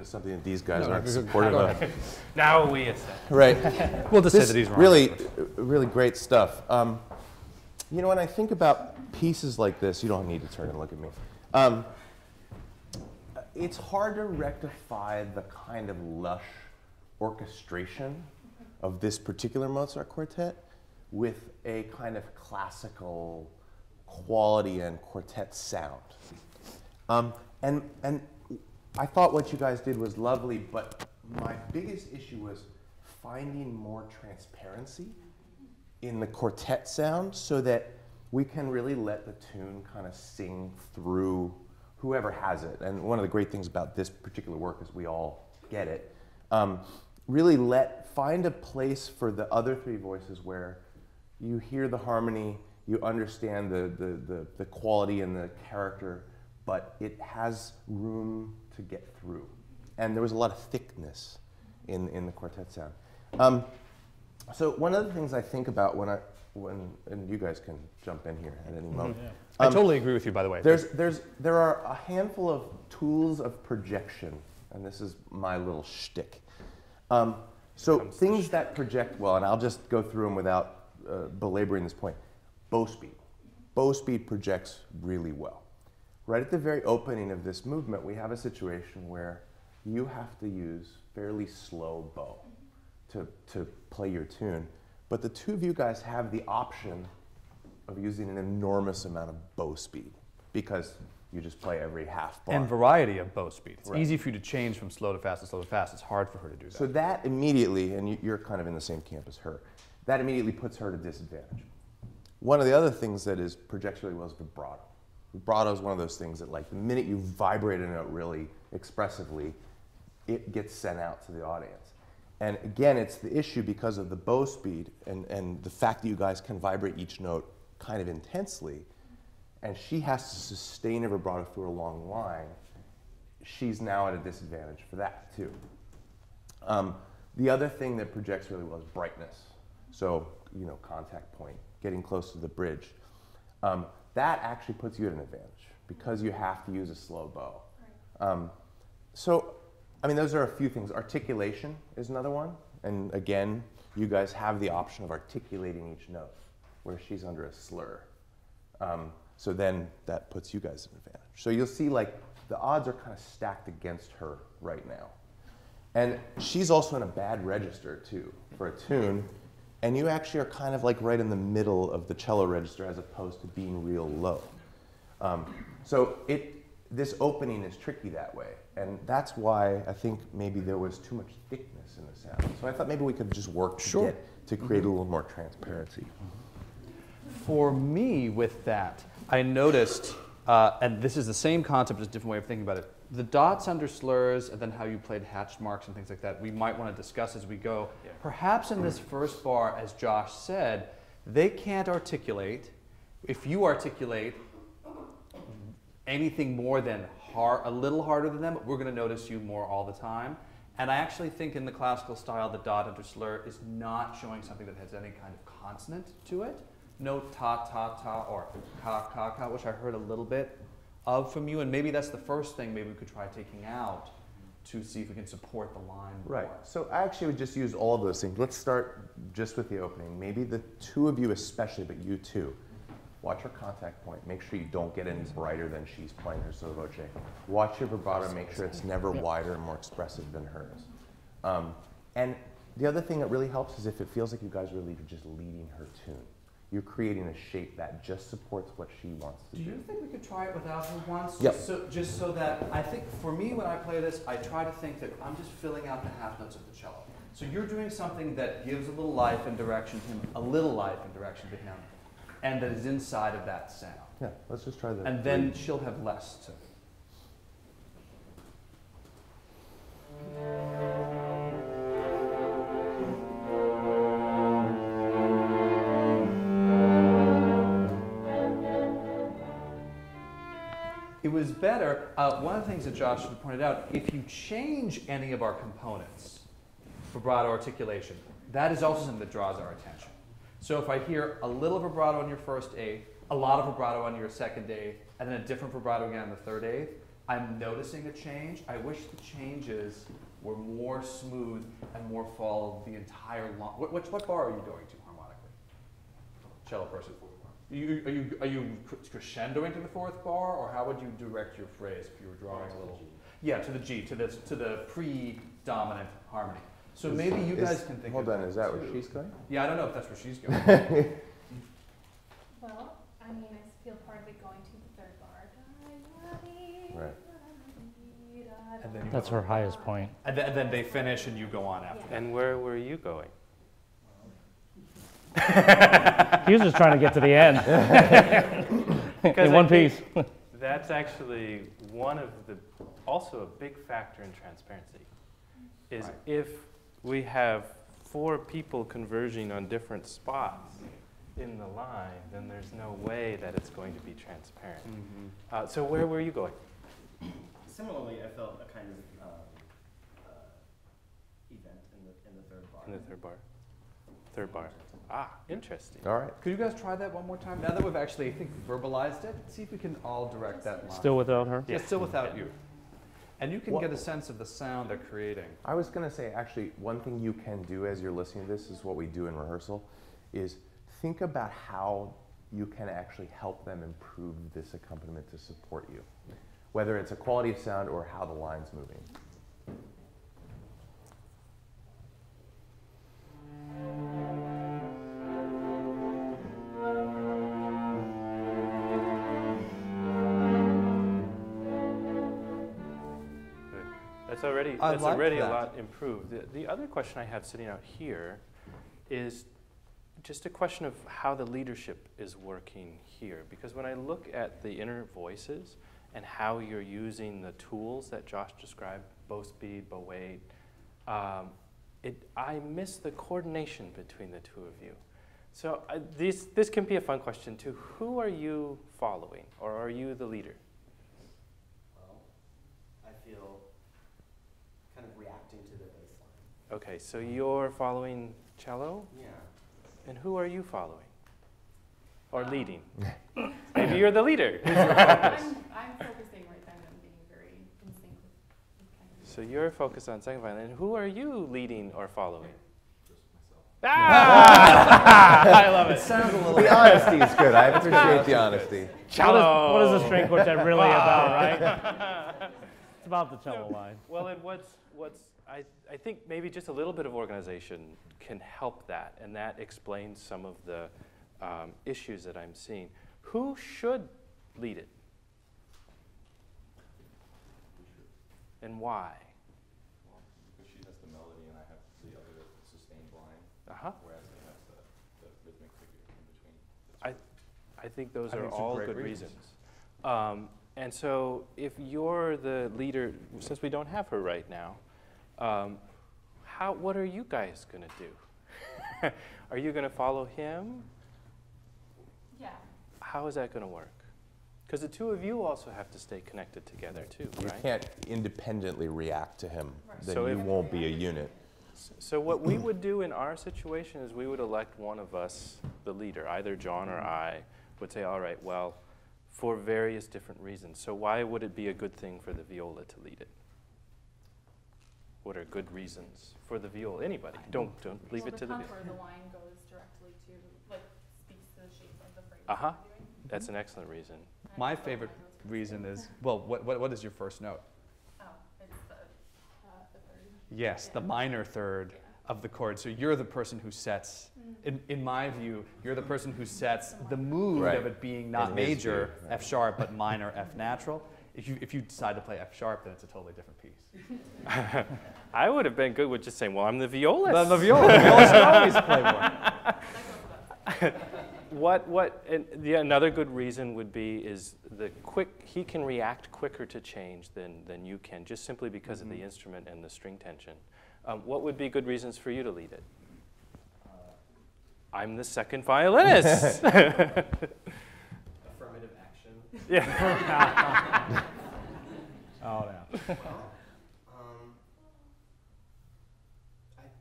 Something that these guys aren't supportive of. Now we assess. Right. We'll just say that he's wrong. Really great stuff. You know, when I think about pieces like this, you don't need to turn and look at me. It's hard to rectify the kind of lush orchestration of this particular Mozart quartet with a kind of classical quality and quartet sound. And I thought what you guys did was lovely, but my biggest issue was finding more transparency in the quartet sound so that we can really let the tune kind of sing through whoever has it. And one of the great things about this particular work is we all get it. Really find a place for the other three voices where you hear the harmony, you understand the quality and the character, but it has room to get through. And there was a lot of thickness in the quartet sound. So one of the things I think about and you guys can jump in here at any moment. Yeah. I totally agree with you, by the way. There are a handful of tools of projection, and this is my little shtick. So things that project well, and I'll just go through them without belaboring this point. Bow speed. Bow speed projects really well. Right at the very opening of this movement, we have a situation where you have to use fairly slow bow to play your tune. But the two of you guys have the option of using an enormous amount of bow speed because you just play every half bar. And variety of bow speed. It's right. Easy for you to change from slow to fast to slow to fast. It's hard for her to do that. So that immediately, and you're kind of in the same camp as her, that immediately puts her at a disadvantage. One of the other things that projects really well is vibrato. Vibrato is one of those things that, like, the minute you vibrate a note really expressively, it gets sent out to the audience. And again, it's the issue because of the bow speed and the fact that you guys can vibrate each note kind of intensely, and she has to sustain a vibrato through a long line. She's now at a disadvantage for that, too. The other thing that projects really well is brightness. So, you know, contact point, getting close to the bridge. That actually puts you at an advantage because you have to use a slow bow. Right. So, I mean, those are a few things. Articulation is another one. And again, you guys have the option of articulating each note where she's under a slur. So then that puts you guys at an advantage. So you'll see, like, the odds are kind of stacked against her right now. And she's also in a bad register, too, for a tune. And you actually are kind of like right in the middle of the cello register as opposed to being real low. So this opening is tricky that way. And that's why I think maybe there was too much thickness in the sound. So I thought maybe we could just work to create a little more transparency. For me, with that, I noticed, and this is the same concept, just a different way of thinking about it, the dots under slurs and then how you played hatched marks and things like that, we might want to discuss as we go. Yeah. Perhaps in this first bar, as Josh said, they can't articulate. If you articulate anything more than a little harder than them, we're going to notice you more all the time. And I actually think in the classical style, the dot under slur is not showing something that has any kind of consonant to it. No ta, ta, ta, or ka, ka, ka, which I heard a little bit of from you. And maybe that's the first thing maybe we could try taking out to see if we can support the line Right. more. So I actually would just use all of those things. Let's start just with the opening. Maybe the two of you especially, but you too. Watch her contact point. Make sure you don't get any brighter than she's playing her sotto voce. Watch your vibrato. Make sure it's never wider and more expressive than hers. And the other thing that really helps is if it feels like you guys really are just leading her tune. You're creating a shape that just supports what she wants to do. Do you think we could try it without her once? Yep. Just so that, I think for me when I play this, I try to think that I'm just filling out the half notes of the cello. So you're doing something that gives a little life and direction to him, a little life and direction to him, and that is inside of that sound. Yeah, let's just try that. And then she'll have less to. It was better, one of the things that Josh pointed out, if you change any of our components, vibrato articulation, that is also something that draws our attention. So if I hear a little vibrato on your first eighth, a lot of vibrato on your second eighth, and then a different vibrato again on the third eighth, I'm noticing a change. I wish the changes were more smooth and more follow the entire long. What bar are you going to harmonically? Cello person. Are you crescendoing to the fourth bar, or how would you direct your phrase if you were drawing a little? Yeah, to the G, to the predominant harmony. So maybe you guys can think. Hold of on, is that where she's going? Yeah, I don't know if that's where she's going. Well, I mean, I feel part of it going to the third bar. Right. And then That's her highest point. And then they finish, and you go on after. And where were you going? He was just trying to get to the end in one piece. That's actually one of the, also a big factor in transparency, is Right. if we have 4 people converging on different spots in the line, then there's no way that it's going to be transparent. Mm-hmm. So where were you going? Similarly, I felt a kind of event in the third bar. In the third bar. Third bar. Ah, interesting. All right. Could you guys try that one more time? Now that we've actually, I think, verbalized it, see if we can all direct that line. Still without her? Yeah, still without you. And you can Well- get a sense of the sound they're creating. I was going to say, actually, one thing you can do as you're listening to this is what we do in rehearsal, is think about how you can actually help them improve this accompaniment to support you, whether it's a quality of sound or how the line's moving. That's like already a that. lot improved. The other question I have sitting out here is just a question of how the leadership is working here. Because when I look at the inner voices and how you're using the tools that Josh described, bow speed, bow weight, I miss the coordination between the two of you. So this can be a fun question too. Who are you following, or are you the leader? Well, I feel kind of reacting to the bass line. Okay, so you're following cello, Yeah. and who are you following? Or leading? Maybe you're the leader. I'm focusing right then and being very in sync with kind of. So you're focused on second violin, and who are you leading or following? I love It sounds a little. The honesty is good. I appreciate the honesty. What is the string quartet really about, right? It's about the cello line. Well, and I think maybe just a little bit of organization can help that, and that explains some of the issues that I'm seeing. Who should lead it? And why? Well, because she has the melody and I have the other sustained line, Uh-huh. whereas he has the rhythmic figure in between. I think those I are think some all great good reasons. reasons. And so if you're the leader, since we don't have her right now, what are you guys going to do? Are you going to follow him? Yeah. How is that going to work? Because the two of you also have to stay connected together too, You right? can't independently react to him. Right. Then So you if- won't be a unit. So what we would do in our situation is we would elect one of us the leader, either John or I would say, all right, well, for various different reasons. So why would it be a good thing for the viola to lead it? What are good reasons for the viola? Anybody, don't leave it to the Well, viola. the contour of the line goes directly to, like, speaks to the shape of the phrase. Uh-huh. you're doing. That's an excellent reason. And My I just favorite love how those reason words. is, well, what is your first note? Oh, it's the third. Yes, the Yeah. minor third Yeah. of the chord. So you're the person who sets, in my view, you're the person who sets the mood Right. of it being not In his major, view, right. F sharp, but minor, F natural. If you decide to play F sharp, then it's a totally different piece. I would have been good with just saying, well, I'm the violist. The viola should always play one. Another good reason would be is he can react quicker to change than you can, just simply because of the instrument and the string tension. What would be good reasons for you to lead it? I'm the second violinist. Affirmative action. Yeah. Oh, yeah.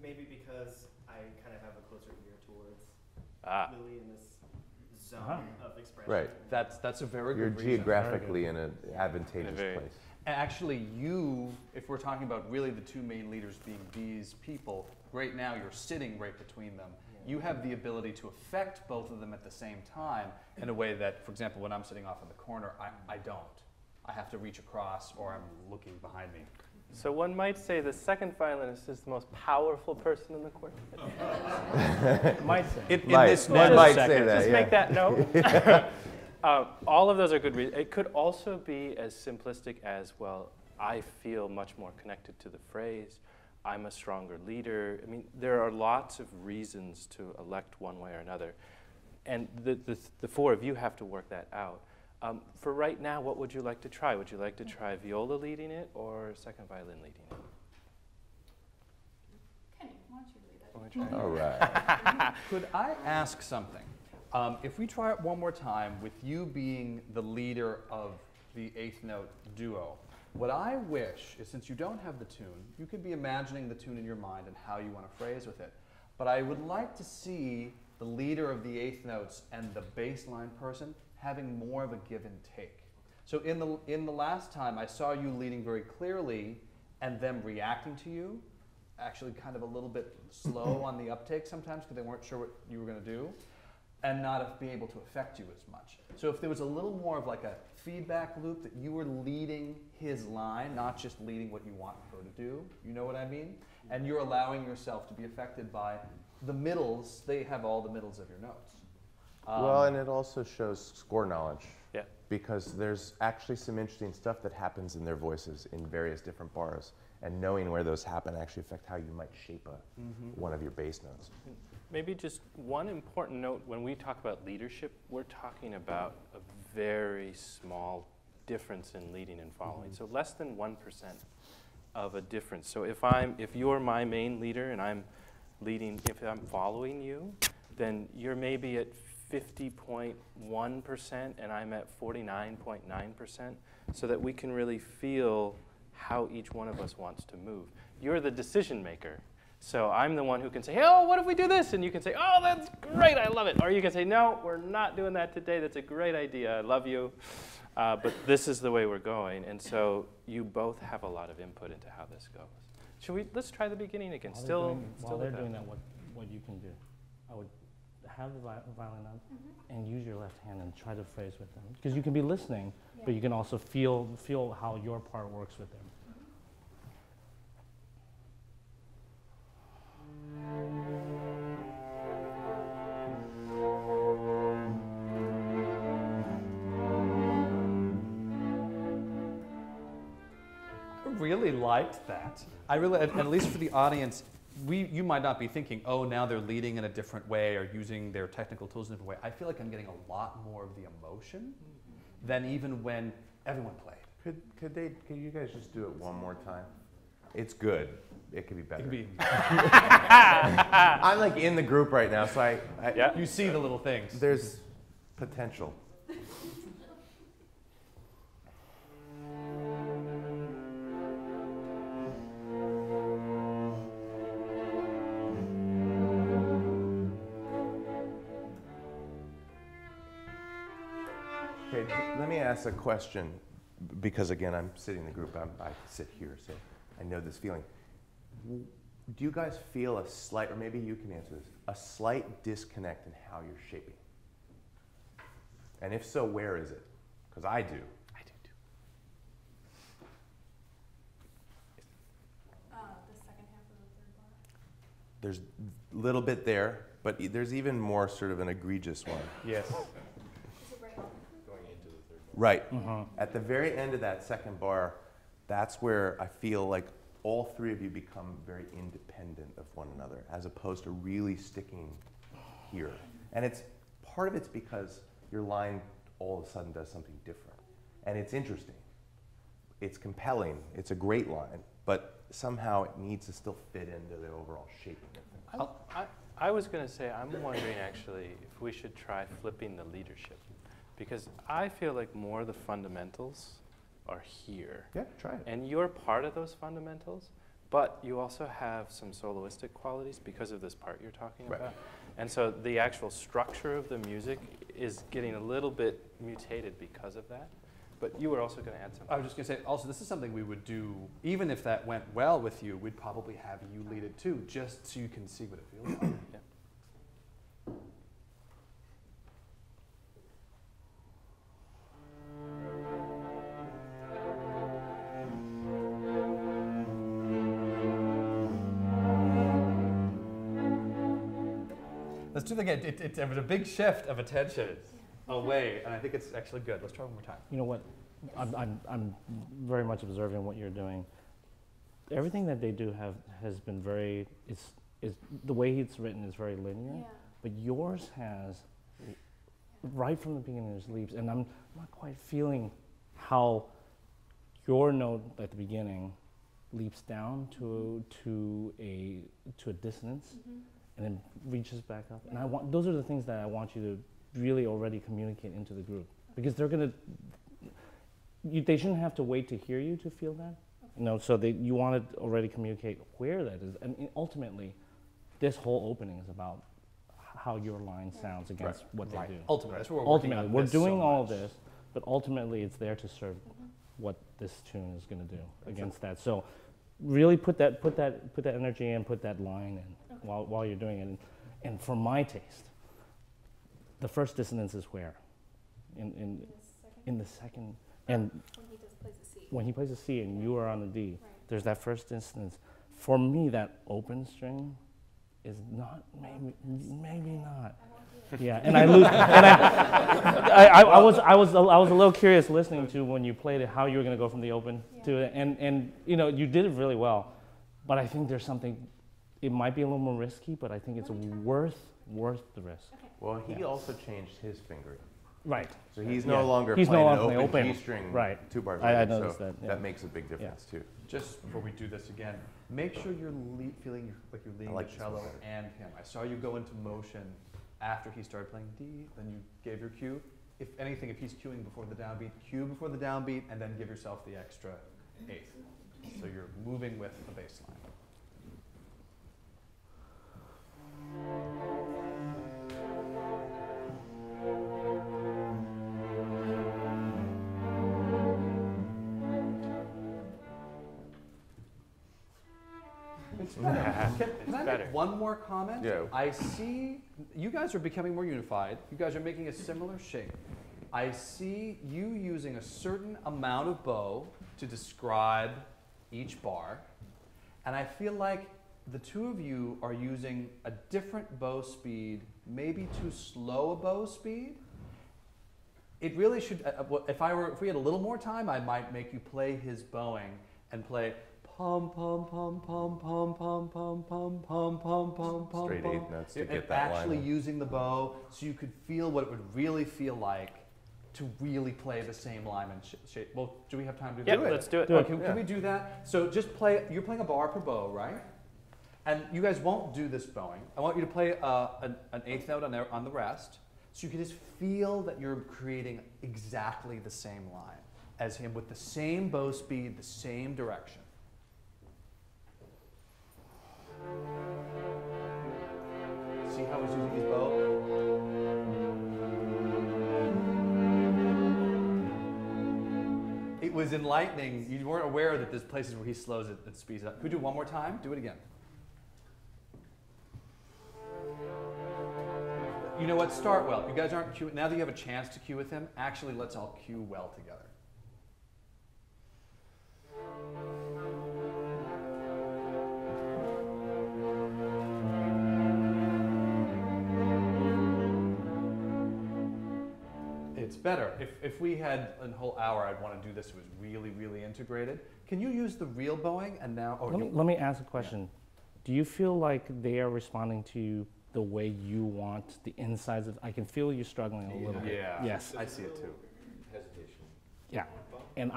Maybe because I kind of have a closer ear towards Ah. Lily in this zone Uh-huh. of expression. Right. That's a very You're good reason. geographically in an advantageous Very- place. Actually, if we're talking about really the two main leaders being these people, right now you're sitting right between them. You have the ability to affect both of them at the same time in a way that, for example, when I'm sitting off in the corner, I don't. I have to reach across or I'm looking behind me. So one might say the second violinist is the most powerful person in the quartet. Might say. In Might, this one manner, might say that, Just yeah. make that note. All of those are good reasons. It could also be as simplistic as, well, I feel much more connected to the phrase. I'm a stronger leader. I mean, there are lots of reasons to elect one way or another. And the four of you have to work that out. For right now, what would you like to try? Would you like to try viola leading it or second violin leading it? Kenny, why don't you lead it? Want me to try? All right. Could I ask something? If we try it one more time with you being the leader of the eighth note duo, what I wish is, since you don't have the tune, you could be imagining the tune in your mind and how you want to phrase with it. But I would like to see the leader of the eighth notes and the bass line person having more of a give and take. So in the last time, I saw you leading very clearly and them reacting to you, actually kind of a little bit slow on the uptake sometimes because they weren't sure what you were going to do, and not be able to affect you as much. So if there was a little more of like a feedback loop that you were leading his line, not just leading what you want her to do, you know what I mean? And you're allowing yourself to be affected by the middles. They have all the middles of your notes. Well, and it also shows score knowledge. Yeah. Because there's actually some interesting stuff that happens in their voices in various different bars. And knowing where those happen actually affect how you might shape one of your bass notes. Maybe just one important note, when we talk about leadership, we're talking about a very small difference in leading and following. So less than 1% of a difference. So if you're my main leader and I'm leading, if I'm following you, then you're maybe at 50.1% and I'm at 49.9%, so that we can really feel how each one of us wants to move. You're the decision maker. So I'm the one who can say, oh, what if we do this? And you can say, oh, that's great, I love it. Or you can say, no, we're not doing that today. That's a great idea, I love you. But this is the way we're going. And so you both have a lot of input into how this goes. Let's try the beginning again. While they're doing that, what you can do, I would have the violin up and use your left hand and try to phrase with them. Because you can be listening, but you can also feel how your part works with them. I really liked that. I really, at least for the audience, you might not be thinking, oh, now they're leading in a different way or using their technical tools in a different way. I feel like I'm getting a lot more of the emotion than even when everyone played. Could you guys just do it one more time? It's good. It could be better. It could be, I'm like in the group right now, so Yeah. you see the little things. there's potential. Okay, let me ask a question, because again, I'm sitting in the group. I sit here, so I know this feeling. do you guys feel a slight, or maybe you can answer this, a slight disconnect in how you're shaping? And if so, where is it? Because I do. I do too. The second half of the third bar. There's a little bit there, but there's even more sort of an egregious one. Yes. Is it right on? Going into the third bar. Right. Mm-hmm. At the very end of that second bar, that's where I feel like all three of you become very independent of one another, as opposed to really sticking here. And it's part of it's because your line all of a sudden does something different. And it's interesting. It's compelling. It's a great line, but somehow it needs to still fit into the overall shaping of things. I was going to say, I'm wondering actually if we should try flipping the leadership, because I feel like more of the fundamentals are here. Yeah, try it. And you're part of those fundamentals, but you also have some soloistic qualities because of this part you're talking Right. about. And so the actual structure of the music is getting a little bit mutated because of that. But you were also going to add something. I was just going to say, also, this is something we would do, even if that went well with you, we'd probably have you lead it too, just so you can see what it feels like. Yeah. Let's do that again. It's a big shift of attention away, and I think it's actually good. Let's try one more time. You know what? I'm very much observing what you're doing. Everything that they do has been very, is the way it's written is very linear, Yeah. but yours has, right from the beginning, there's leaps, and I'm not quite feeling how your note at the beginning leaps down to a dissonance, and then reaches back up. And I want, those are the things that I want you to really already communicate into the group, because they're gonna, they shouldn't have to wait to hear you to feel that. You know, so you want to already communicate where that is. And ultimately, this whole opening is about how your line sounds against what they do. Ultimately, that's what we're working Ultimately, on we're this doing so all much. of this, but ultimately it's there to serve what this tune is going to do against that. So really put that energy in, put that line in while you're doing it. And for my taste, the first dissonance is where? In the second. And When he just plays a C. when he plays a C and you are on the D, Right. there's that first dissonance. For me, that open string is not, maybe not. I won't do it. Yeah, and I lose. And I was a little curious listening to when you played it, how you were going to go from the open to it, and you know you did it really well, but I think there's something. It might be a little more risky, but I think it's worth the risk. Okay. Well, he Yeah. also changed his fingering. Right. So he's Yeah. no longer He's no playing longer an open playing G open. string Right. 2 bars I later, noticed so that, yeah. that makes a big difference too. Just before we do this again, make sure you're feeling like you're leading like the this one cello better. and him. I saw you go into motion after he started playing D, then you gave your cue. If anything, if he's cueing before the downbeat, cue before the downbeat, and then give yourself the extra eighth. So you're moving with the bass line. Can I better. make one more comment? Yeah. I see you guys are becoming more unified. You guys are making a similar shape. I see you using a certain amount of bow to describe each bar. And I feel like the two of you are using a different bow speed, maybe too slow a bow speed. It really should, if we had a little more time, I might make you play his bowing and play pum pum pum pum pum pum pum pum pum pum pum pum. Straight pum. eighth notes to And get that line actually in. using the bow so you could feel what it would really feel like to really play the same line and shape. Well, do we have time to do Yeah, that? let's do it. Okay, can we do that? So just play, you're playing a bar per bow, right? And you guys won't do this bowing. I want you to play an eighth note on the rest, so you can just feel that you're creating exactly the same line as him with the same bow speed, the same direction. See how he's using his bow? it was enlightening. You weren't aware that there's places where he slows it and speeds it up. Could we do one more time? Do it again. You know what? Start well. You guys aren't cueing. Now that you have a chance to cue with him, actually let's all cue well together. It's better. If we had a whole hour, I'd want to do this. It was really, really integrated. Can you use the real bowing and now? Oh, Let me ask a question. Do you feel like they are responding to you the way you want the insides of? I can feel you struggling a little bit. Yeah. Yes. I see it too. Hesitation. Yeah. And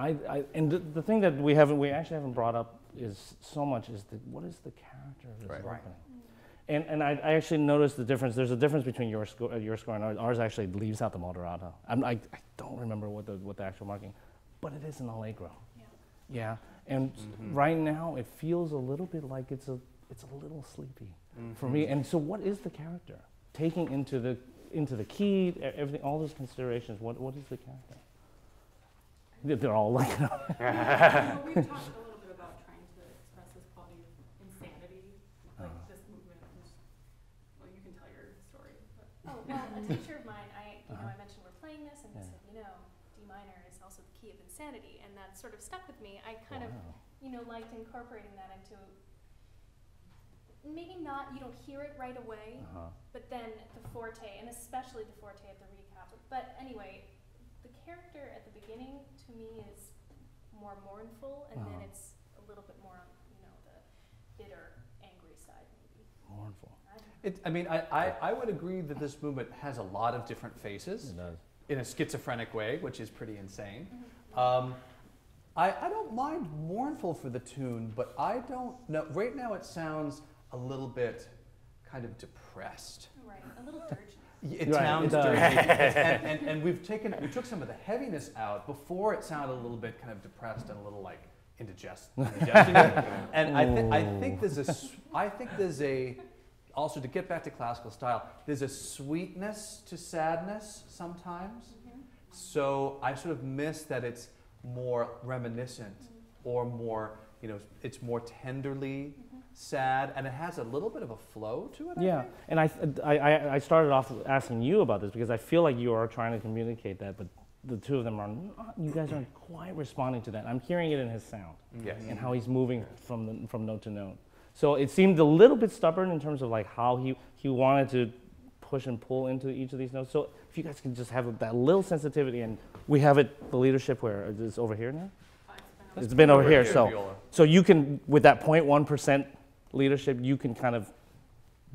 and the thing that we actually haven't brought up is so much is what is the character of this Right. opening? And I actually noticed the difference. There's a difference between your score and ours. Ours actually leaves out the moderato. I don't remember what the actual marking, but it is an allegro. Yeah. And right now it feels a little bit like it's a little sleepy for me. And so, what is the character taking into the key, everything, all those considerations? What is the character? They're all like. Well, we've talked a little bit about trying to express this quality of insanity, like this movement. Well, you can tell your story. But. Oh, well, a teacher of mine, I mentioned we're playing this, and he said, D minor is also the key of insanity, and that sort of stuck with me. I kind of, liked incorporating that into, maybe not, you don't hear it right away, but then the forte, and especially the forte at the recap. But anyway, the character at the beginning, to me, is more mournful, and then it's a little bit more on, the bitter, angry side, maybe. Mournful. I would agree that this movement has a lot of different faces. It does. In a schizophrenic way, which is pretty insane. I don't mind mournful for the tune, but I don't know. Right now it sounds a little bit kind of depressed. Right, a little dirty. It Right, sounds it does. dirty. and we took some of the heaviness out. Before it sounded a little bit kind of depressed and a little like indigestion. And I think there's a also, to get back to classical style, there's a sweetness to sadness sometimes. So I sort of miss that it's more reminiscent or more, it's more tenderly sad, and it has a little bit of a flow to it. Yeah, and I started off asking you about this because I feel like you are trying to communicate that, but the two of them are not, you guys aren't quite responding to that. I'm hearing it in his sound and how he's moving from note to note. So it seemed a little bit stubborn in terms of like how he wanted to push and pull into each of these notes. So if you guys can just have that little sensitivity, and we have it, the leadership where it's over here now? It's been over here. So you can, with that 0.1% leadership, you can kind of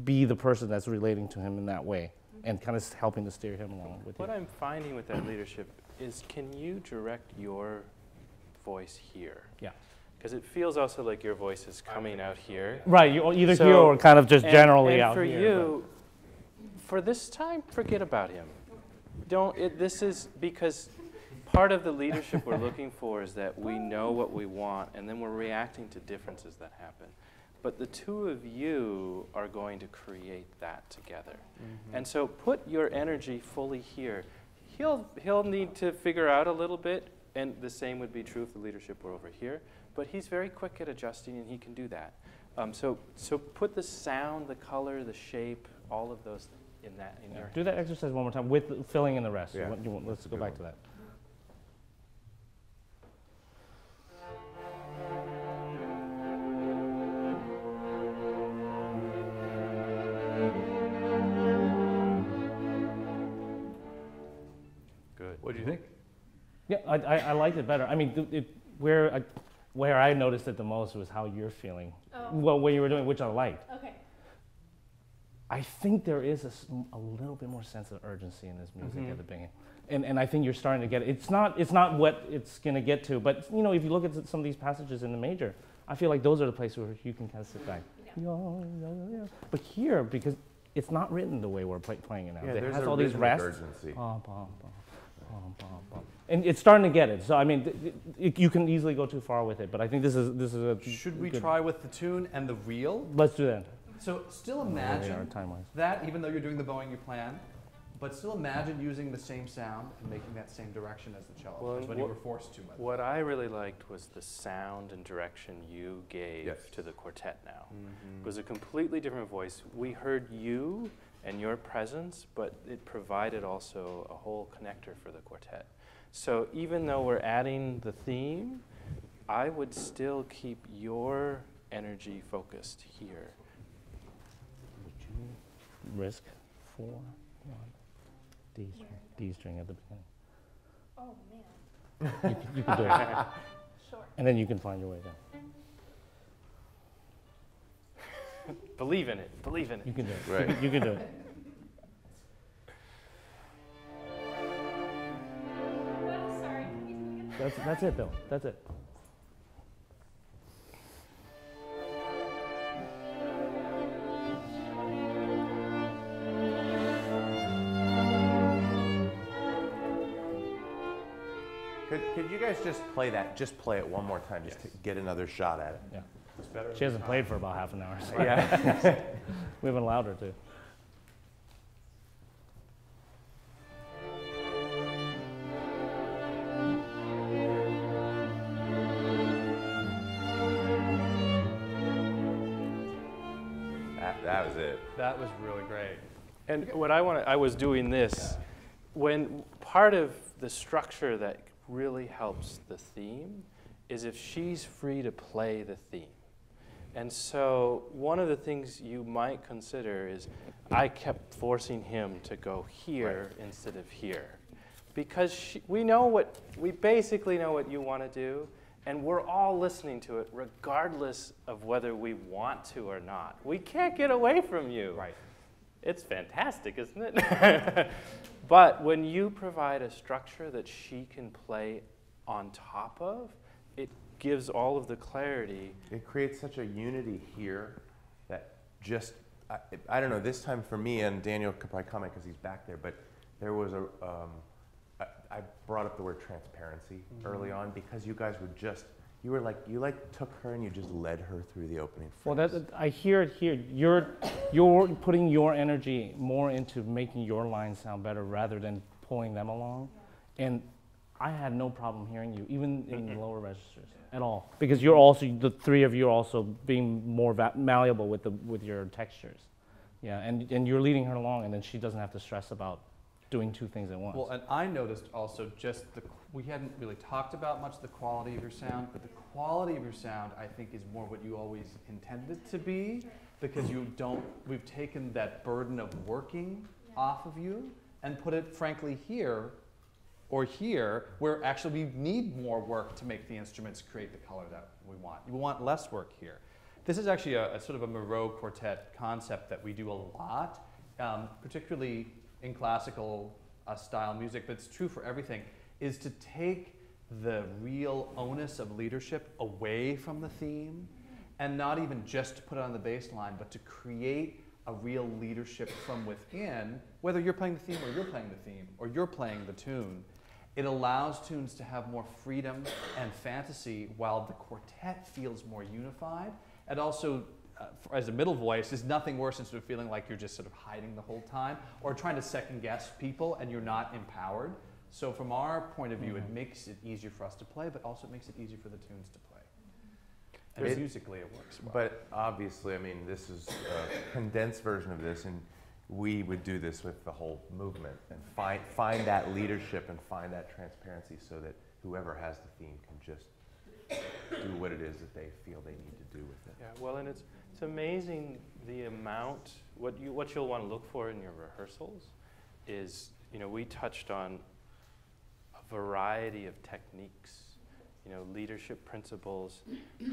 be the person that's relating to him in that way and kind of helping to steer him along with you. What I'm finding with that leadership is, can you direct your voice here? Yeah. Because it feels also like your voice is coming out here. Right, you either here or kind of just generally and out for here. For you, for this time, forget about him. This is because part of the leadership we're looking for is that we know what we want, and then we're reacting to differences that happen. But the two of you are going to create that together. And so put your energy fully here. He'll need to figure out a little bit, and the same would be true if the leadership were over here. But he's very quick at adjusting, and he can do that. So put the sound, the color, the shape, all of those in your. Do that exercise one more time with filling in the rest. Yeah. Let's go back to that. Good. What do you think? Yeah, I liked it better. I mean, where I noticed it the most was how you're feeling. Oh. Well, what you were doing, which I liked. Okay. I think there is a little bit more sense of urgency in this music at the beginning, and I think you're starting to get it. It's not what it's gonna get to, but if you look at some of these passages in the major, I feel like those are the places where you can kind of sit back. Yeah. But here, because it's not written the way we're playing it now. Yeah, It there's has a all these rhythmic rests. urgency. And it's starting to get it. So I mean, you can easily go too far with it, but I think this is a. Should we good- try with the tune and the reel? Let's do that. So still Where we are imagine time-wise. that, even though you're doing the bowing you plan, but still imagine using the same sound and making that same direction as the cello. Well, That's when you were forced to. What I really liked was the sound and direction you gave Yes. to the quartet now. Mm-hmm. It was a completely different voice. We heard you and your presence, but it provided also a whole connector for the quartet. So even though we're adding the theme, I would still keep your energy focused here. Would you risk 4, 1, D string at the beginning? Oh, man. You can do it. Sure. And then you can find your way down. Believe in it. Believe in it. You can do it. Right. You can do it. Oh, sorry. Can you do it again? That's it, Bill. That's it. Could you guys just play that? Just play it one more time, just to get another shot at it. Yeah. It's better. She hasn't played for about half an hour. So Yeah. we haven't allowed her to. That was it. That was really great. And what I was doing this, when part of the structure that really helps the theme is if she's free to play the theme. And so one of the things you might consider is I kept forcing him to go here instead of here. Because we basically know what you want to do, and we're all listening to it regardless of whether we want to or not. We can't get away from you. Right. It's fantastic, isn't it? But when you provide a structure that she can play on top of, it gives all of the clarity. It creates such a unity here that just, I don't know, this time for me, and Daniel could probably comment because he's back there, but there was I brought up the word transparency early on because you guys were just, you took her and you just led her through the opening phrase. Well, I hear it here. You're putting your energy more into making your lines sound better rather than pulling them along. And I had no problem hearing you, even in the lower registers, at all. Because you're also, the three of you are also being more malleable with your textures. Yeah, and you're leading her along, and then she doesn't have to stress about doing two things at once. Well, and I noticed also just we hadn't really talked about much the quality of your sound, but the quality of your sound I think is more what you always intended it to be, because we've taken that burden of working off of you and put it frankly here or here, where actually we need more work to make the instruments create the color that we want. You want less work here. This is actually a sort of a Miró Quartet concept that we do a lot, particularly in classical style music, but it's true for everything, is to take the real onus of leadership away from the theme and not even just to put it on the bass line, but to create a real leadership from within, whether you're playing the theme or you're playing the theme or you're playing the tune. It allows tunes to have more freedom and fantasy while the quartet feels more unified. And also, as a middle voice, is nothing worse than sort of feeling like you're just sort of hiding the whole time or trying to second guess people and you're not empowered. So from our point of view, it makes it easier for us to play, but also it makes it easier for the tunes to play. And musically it works well. But obviously, I mean, this is a condensed version of this, and we would do this with the whole movement and find that leadership and find that transparency so that whoever has the theme can just do what it is that they feel they need to do with it. Yeah, well, and it's amazing the amount, what you'll want to look for in your rehearsals is, we touched on a variety of techniques, leadership principles,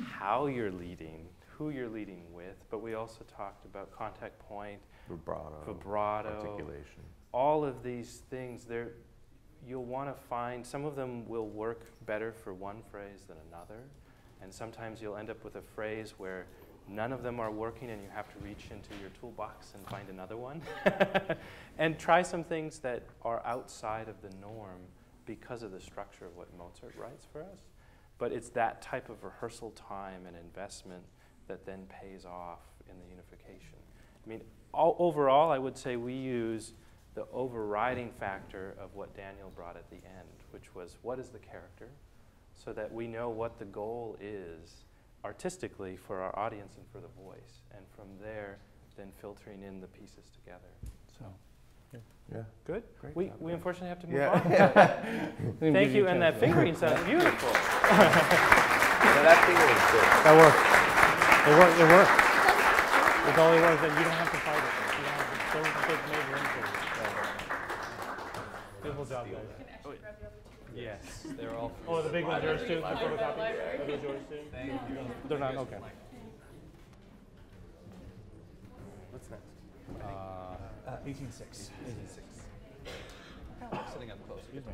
how you're leading, who you're leading with, but we also talked about contact point, vibrato, articulation. All of these things, you'll want to find, some of them will work better for one phrase than another, and sometimes you'll end up with a phrase where none of them are working and you have to reach into your toolbox and find another one. And try some things that are outside of the norm because of the structure of what Mozart writes for us. But it's that type of rehearsal time and investment that then pays off in the unification. I mean, overall, I would say we use the overriding factor of what Daniel brought at the end, which was what is the character, so that we know what the goal is artistically for our audience and for the voice, and from there, then filtering in the pieces together. So, Yeah. good. Great We job, unfortunately have to move Yeah. on. Thank you, and that fingering sounds beautiful. Yeah, that finger is good. That worked. It worked. It's only works that you don't have to fight it. You don't have to take major input. Beautiful job, guys. You can actually grab the other two. Yes, they're all. Oh, the big one's yours too? The photocopy? Are those yours too? Thank you. They're not, okay. What's next? 18.6. 18.6. I like sitting up close. Excuse me.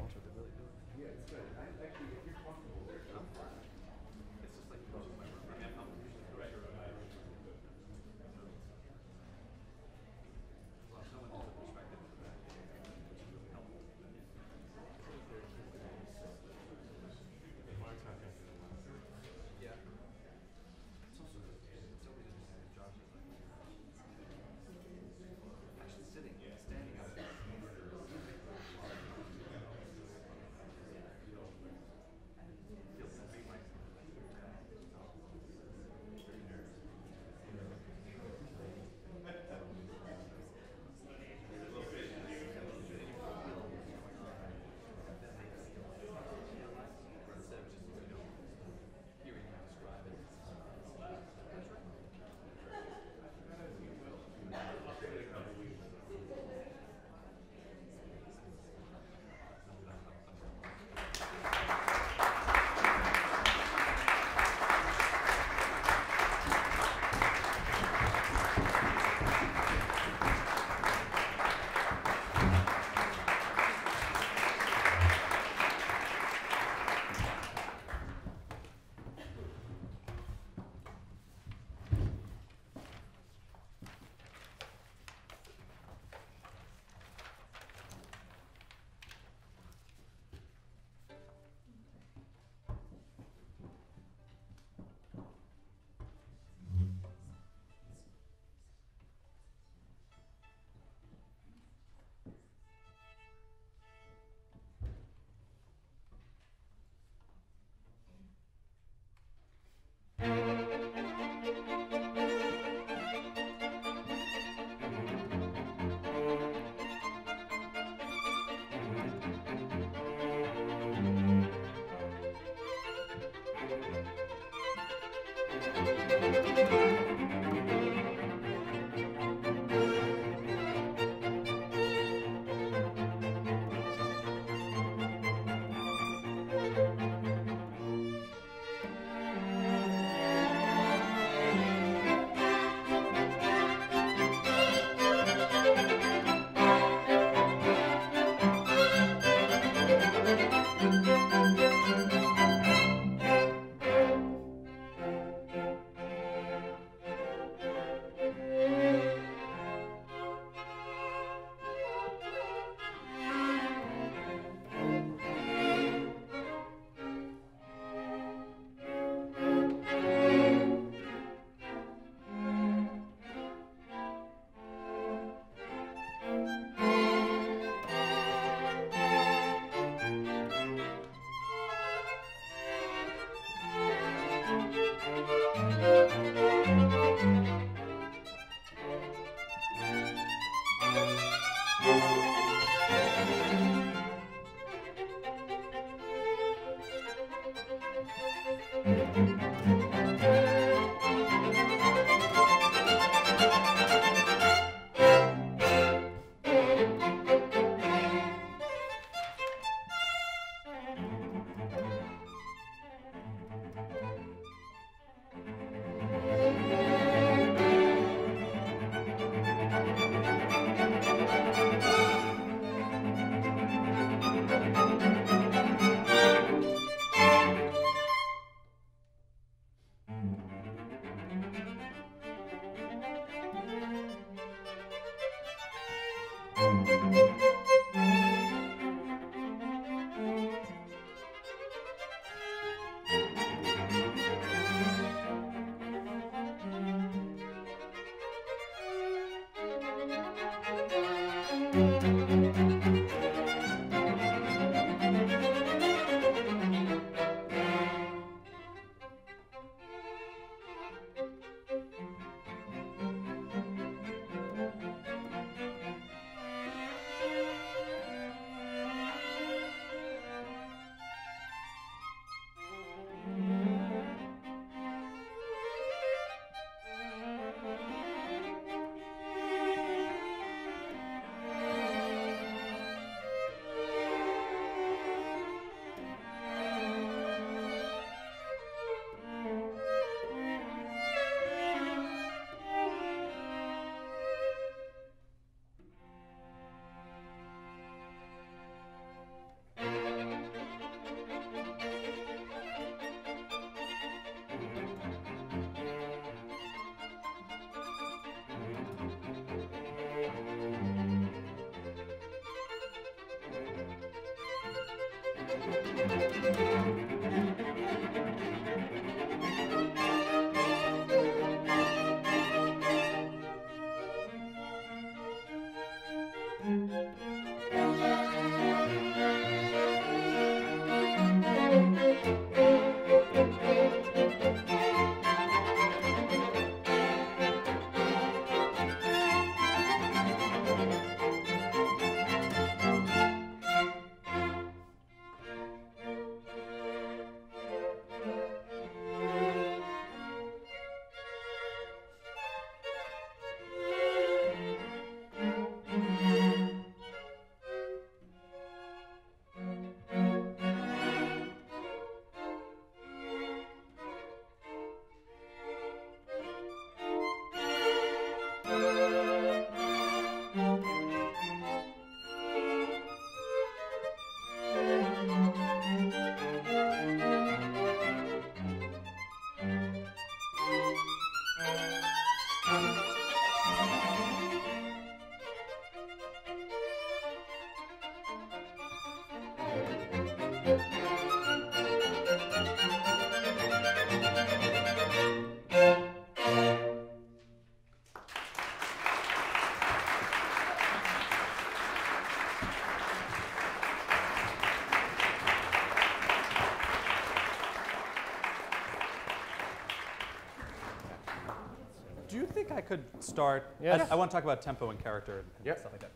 Do you think I could start? Yes. I want to talk about tempo and character and Yep. stuff like that.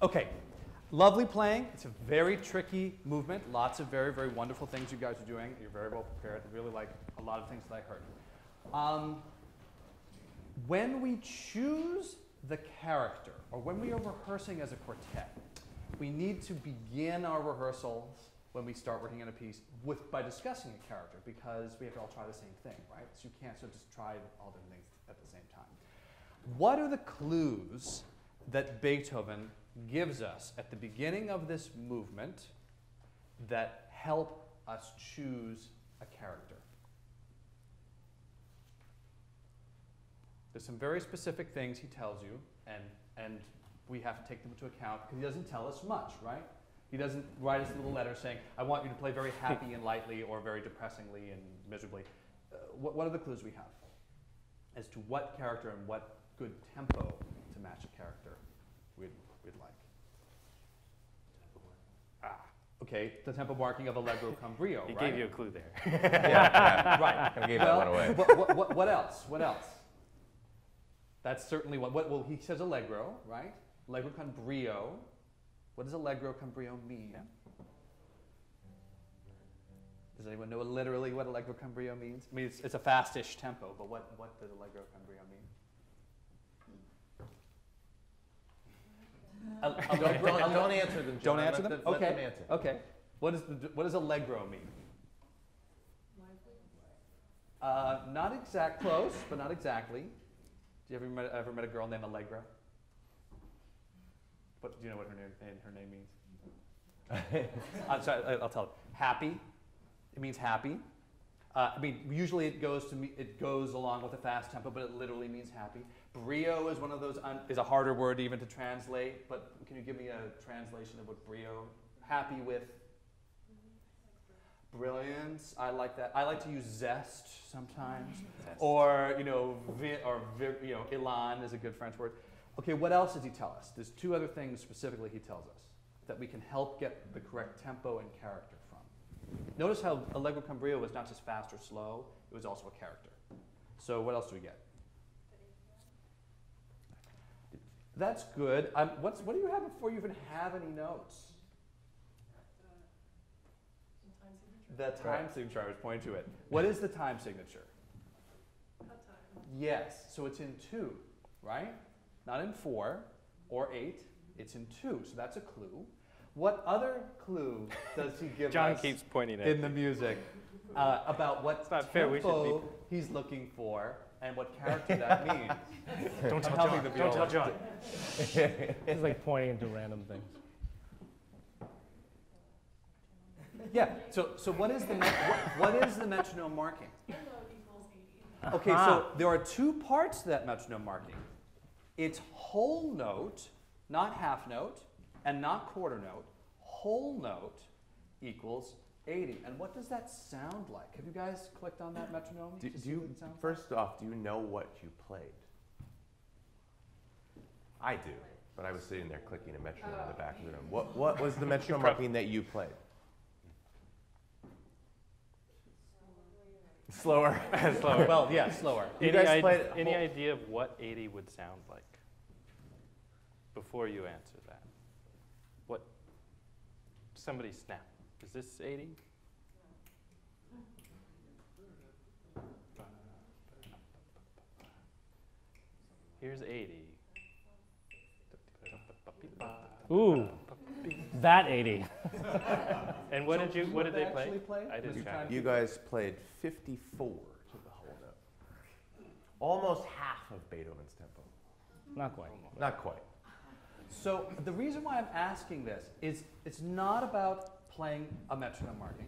Okay, lovely playing. It's a very tricky movement. Lots of very, very wonderful things you guys are doing. You're very well prepared. I really like a lot of things that I heard. When we choose the character, or when we are rehearsing as a quartet, we need to begin our rehearsals when we start working on a piece by discussing a character, because we have to all try the same thing, right? So you can't sort of just try all different things at the same time. What are the clues that Beethoven gives us at the beginning of this movement that help us choose a character? There's some very specific things he tells you, and we have to take them into account, because he doesn't tell us much, right? He doesn't write us a little letter saying, I want you to play very happy and lightly or very depressingly and miserably. What are the clues we have as to what character and what good tempo to match a character we'd like? Okay, the tempo marking of Allegro con brio, He right? gave you a clue there. Yeah, Right. I gave that one away. What else? What else? That's certainly what. Well, he says Allegro, right? Allegro con brio. What does Allegro con brio mean? Does anyone know literally what Allegro con brio means? I mean, it's a fast-ish tempo, but what does Allegro con brio mean? Don't answer them, John. Don't answer them? Let Okay. them answer. Okay. What does Allegro mean? Not close, but not exactly. Do you ever met a girl named Allegra? Do you know what her name means? I'm sorry, I'll tell you. Happy. It means happy. I mean, usually it goes along with a fast tempo, but it literally means happy. Brio is one of those is a harder word even to translate. But can you give me a translation of what brio? Happy with. Brilliance. I like that. I like to use zest sometimes, or élan is a good French word. Okay, what else does he tell us? There's two other things specifically he tells us that we can help get the correct tempo and character from. Notice how Allegro con brio was not just fast or slow, it was also a character. So what else do we get? That's good. What do you have before you even have any notes? The time signature, I was pointing to it. What is the time signature? Yes, so it's in 2, right? Not in 4 or 8, it's in 2, so that's a clue. What other clue does he give John us keeps pointing at in the music about what not fair, we should tempo he's looking for and what character that means? Don't tell helping John. the Don't tell viola. John. It's like pointing into random things. Yeah, so what is the what is the metronome marking? Okay, so Aha. there are 2 parts to that metronome marking. It's whole note, not half note, and not quarter note. Whole note equals 80. And what does that sound like? Have you guys clicked on that metronome? Do to see you, what it sounds like? first off, do you know what you played? I do, but I was sitting there clicking a metronome in the back of the room. What was the metronome marking that you played? Slower. Slower. Well, yeah, slower. You Any, guys played any idea of what 80 would sound like? Before you answer that. What? Somebody snap. Is this 80? Here's 80. Ooh, that 80. And what did they play? Actually play? I didn't track. You guys played 54 to the whole note. Almost half of Beethoven's tempo. Not quite. Not quite. So the reason why I'm asking this is it's not about playing a metronome marking.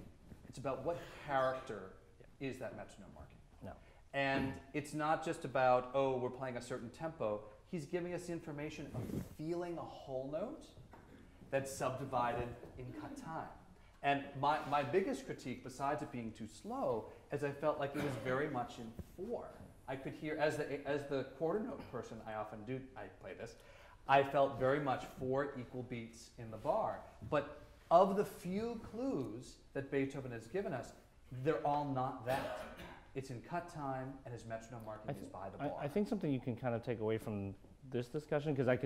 It's about what character is that metronome marking. No. And it's not just about, oh, we're playing a certain tempo. He's giving us the information of feeling a whole note that's subdivided in cut time. And my biggest critique, besides it being too slow, is I felt like it was very much in 4. I could hear, as the quarter note person I often do, I play this, I felt very much 4 equal beats in the bar. But of the few clues that Beethoven has given us, they're all not that. It's in cut time, and his metronome marking is by the bar. I think something you can kind of take away from this discussion, because I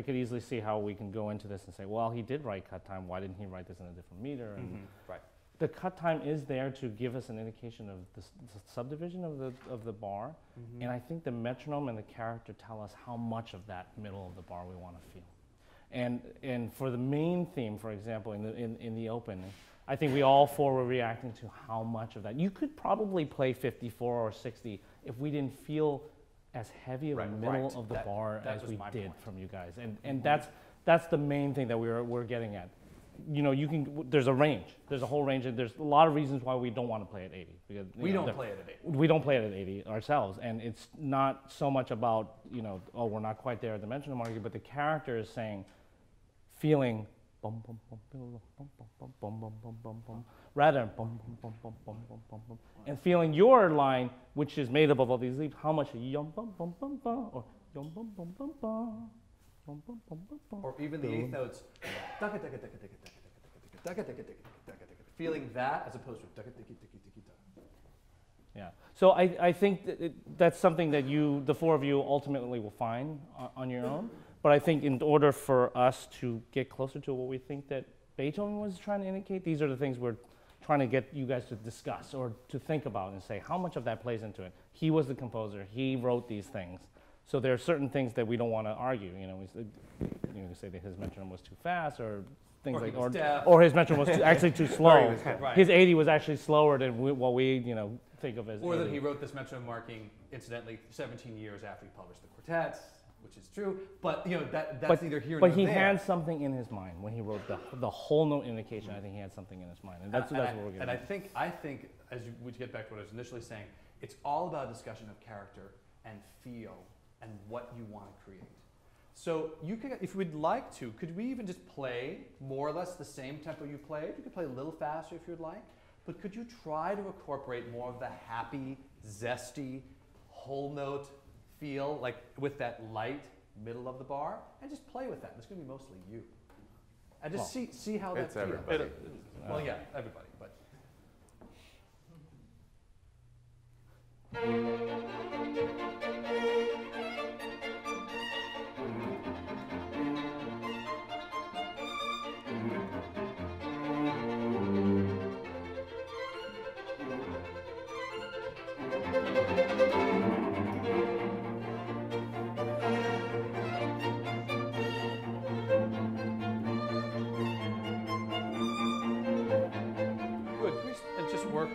could easily see how we can go into this and say, well, he did write cut time. Why didn't he write this in a different meter? And Right. the cut time is there to give us an indication of the subdivision of the bar, and I think the metronome and the character tell us how much of that middle of the bar we want to feel. And for the main theme, for example, in the opening, I think we all 4 were reacting to how much of that. You could probably play 54 or 60 if we didn't feel as heavy of a middle of the bar as we did from you guys. And that's the main thing that we're getting at. You know, there's a range. There's a whole range, and there's a lot of reasons why we don't want to play at 80. Because, We don't play it at 80. We don't play it at 80 ourselves, and it's not so much about, you know, oh, we're not quite there at the metronome marking, but the character is saying, feeling bum bum bum bum bum bum bum bum bum bum bum, rather than bum bum bum bum bum bum bum bum, and feeling your line, which is made up of all these leaves, how much yum bum bum bum bum, or yum bum bum bum bum. Or even the eighth notes, feeling that as opposed to yeah. So I think that's something that the 4 of you ultimately will find on your own. But I think in order for us to get closer to what we think that Beethoven was trying to indicate, these are the things we're trying to get you guys to discuss or to think about and say how much of that plays into it. He was the composer. He wrote these things. So there are certain things that we don't want to argue. You know, we say that his metronome was too fast, or things or his metronome was actually too slow. Right. His 80 was actually slower than what we think of as. Or 80. that he wrote this metronome marking, incidentally, 17 years after he published the quartets, which is true. But that's neither here nor there. But he had something in his mind when he wrote the whole note indication. I think he had something in his mind, and that's what we're getting. And I think as we get back to what I was initially saying, it's all about a discussion of character and feel and what you want to create. So you could, if we'd like to, could we even just play more or less the same tempo you played? You could play a little faster if you'd like, but could you try to incorporate more of the happy, zesty, whole note feel, like with that light middle of the bar, and just play with that. It's going to be mostly you. And just see how that It's feels. everybody. Well, yeah, everybody, but.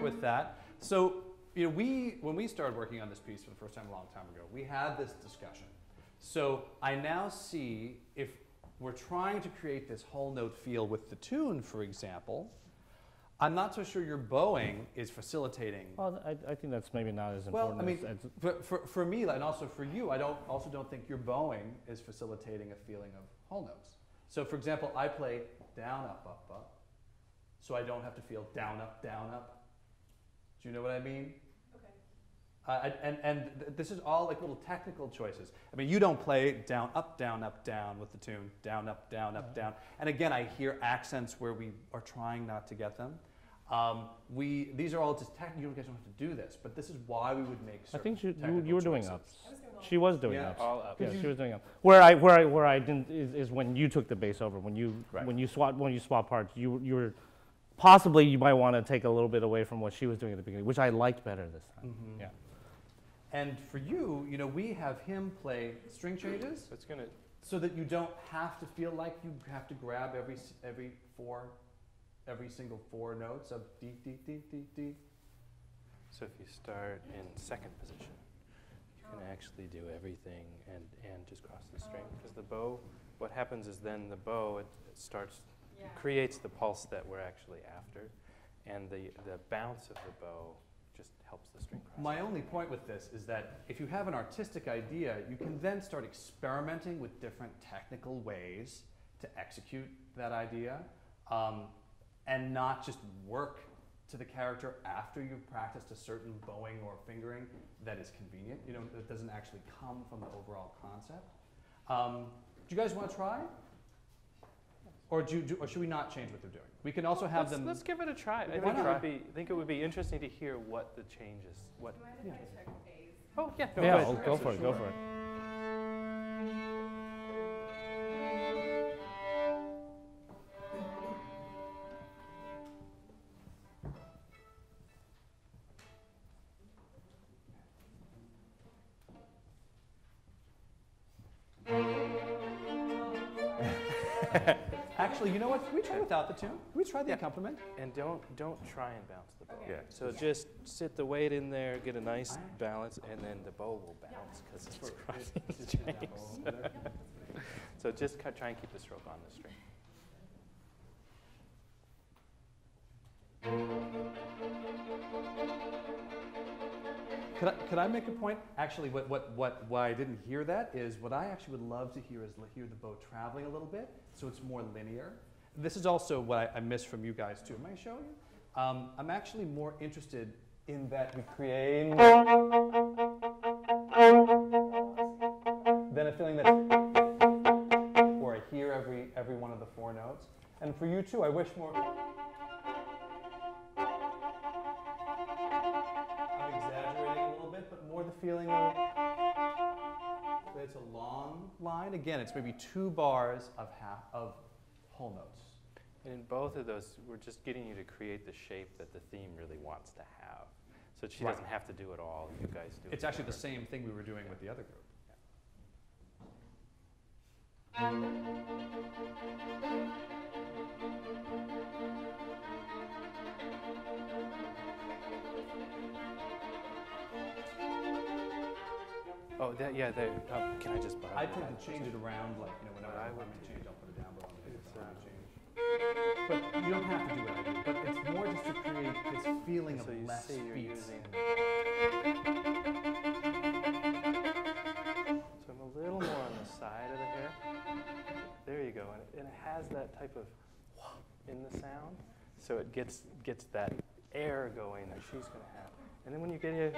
With that. So, when we started working on this piece for the first time a long time ago, we had this discussion. So I now see if we're trying to create this whole note feel with the tune, for example, I'm not so sure your bowing is facilitating. Well, I think that's maybe not as Well, important. I mean, for me, and also for you, I don't think your bowing is facilitating a feeling of whole notes. So, for example, I play down, up, up, up, so I don't have to feel down, up, down, up. Do you know what I mean? Okay. This is all like little technical choices. I mean, you don't play down, up, down with the tune, down, up, down. And again, I hear accents where we are trying not to get them. These are all just technical. You guys don't have to do this, but this is why we would make I certain think technical you were doing choices. ups. I was doing all She was doing Yeah. ups. All up. Yeah, she was doing ups. Where I didn't is when you took the bass over. When you Right. when you swap parts, you were possibly you might want to take a little bit away from what she was doing at the beginning, which I liked better this time. Mhm. Yeah. And for you, we have him play string changes So it's gonna, so that you don't have to feel like you have to grab every single four notes of D, D, D, D, D. so if you start in second position, you can actually do everything and just cross the string. Because the bow, what happens is then the bow, it starts, Yeah. creates the pulse that we're actually after. And the bounce of the bow just helps the string cross. My only point with this is that if you have an artistic idea, you can then start experimenting with different technical ways to execute that idea, and not just work to the character after you've practiced a certain bowing or fingering that is convenient. That doesn't actually come from the overall concept. Do you guys want to try? Or should we not change what they're doing? We can also have them. Let's give it a try. Why not? I think it would be interesting to hear what the changes. What? Do you mind if I check A's? Oh yeah. No, Yeah, go ahead. go for it. Go for it. Actually, you know what? Can we try without the tune? Can we try the Yeah. accompaniment? And don't try and bounce the bow. Okay. Yeah. So just sit the weight in there, get a nice balance, and then the bow will bounce because it's crossing the strings. So just try and keep the stroke on the string. Could I make a point? Actually, why I didn't hear that is what I actually would love to hear is hear the bow traveling a little bit, so it's more linear. This is also what I miss from you guys too. Am I showing you? I'm actually more interested in that we create than a feeling that where I hear every one of the four notes. And for you too, I wish more. I'm exaggerating a little bit, but more the feeling of that it's a long line. Again, it's maybe 2 bars of whole notes. And in both of those, we're just getting you to create the shape that the theme really wants to have. So she doesn't have to do it all. You guys do it. It's actually the together. same thing we were doing with the other group. Oh, can I just borrow I that? tend to change it around, like, whenever I I would want to too. change, I'll put it down below. But you don't have to do what I do. But it's more just to create this feeling of So you less see you're beats. using. So I'm a little more on the side of the hair. There you go, and it has that type of in the sound, so it gets that air going that she's going to have. And then when you get here,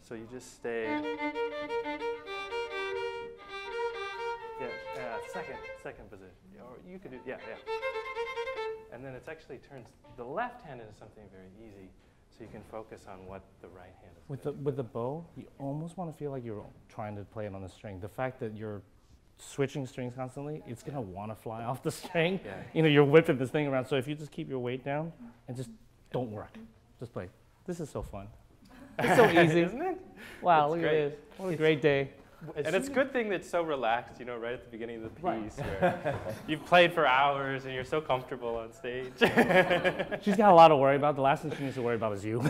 so you just stay. Yeah, second position. Or you could do, yeah. And then it's actually turns, the left hand into something very easy, so you can focus on what the right hand is doing. With the bow, you almost want to feel like you're trying to play it on the string. The fact that you're switching strings constantly, it's gonna want to fly off the string. Yeah. You're whipping this thing around. So if you just keep your weight down and just don't work, just play. This is so fun. It's so easy, Isn't it? Wow, It's look great. at this. What a great day. And it's a good thing that it's so relaxed, right at the beginning of the piece, where you've played for hours and you're so comfortable on stage. She's got a lot to worry about. The last thing she needs to worry about is you.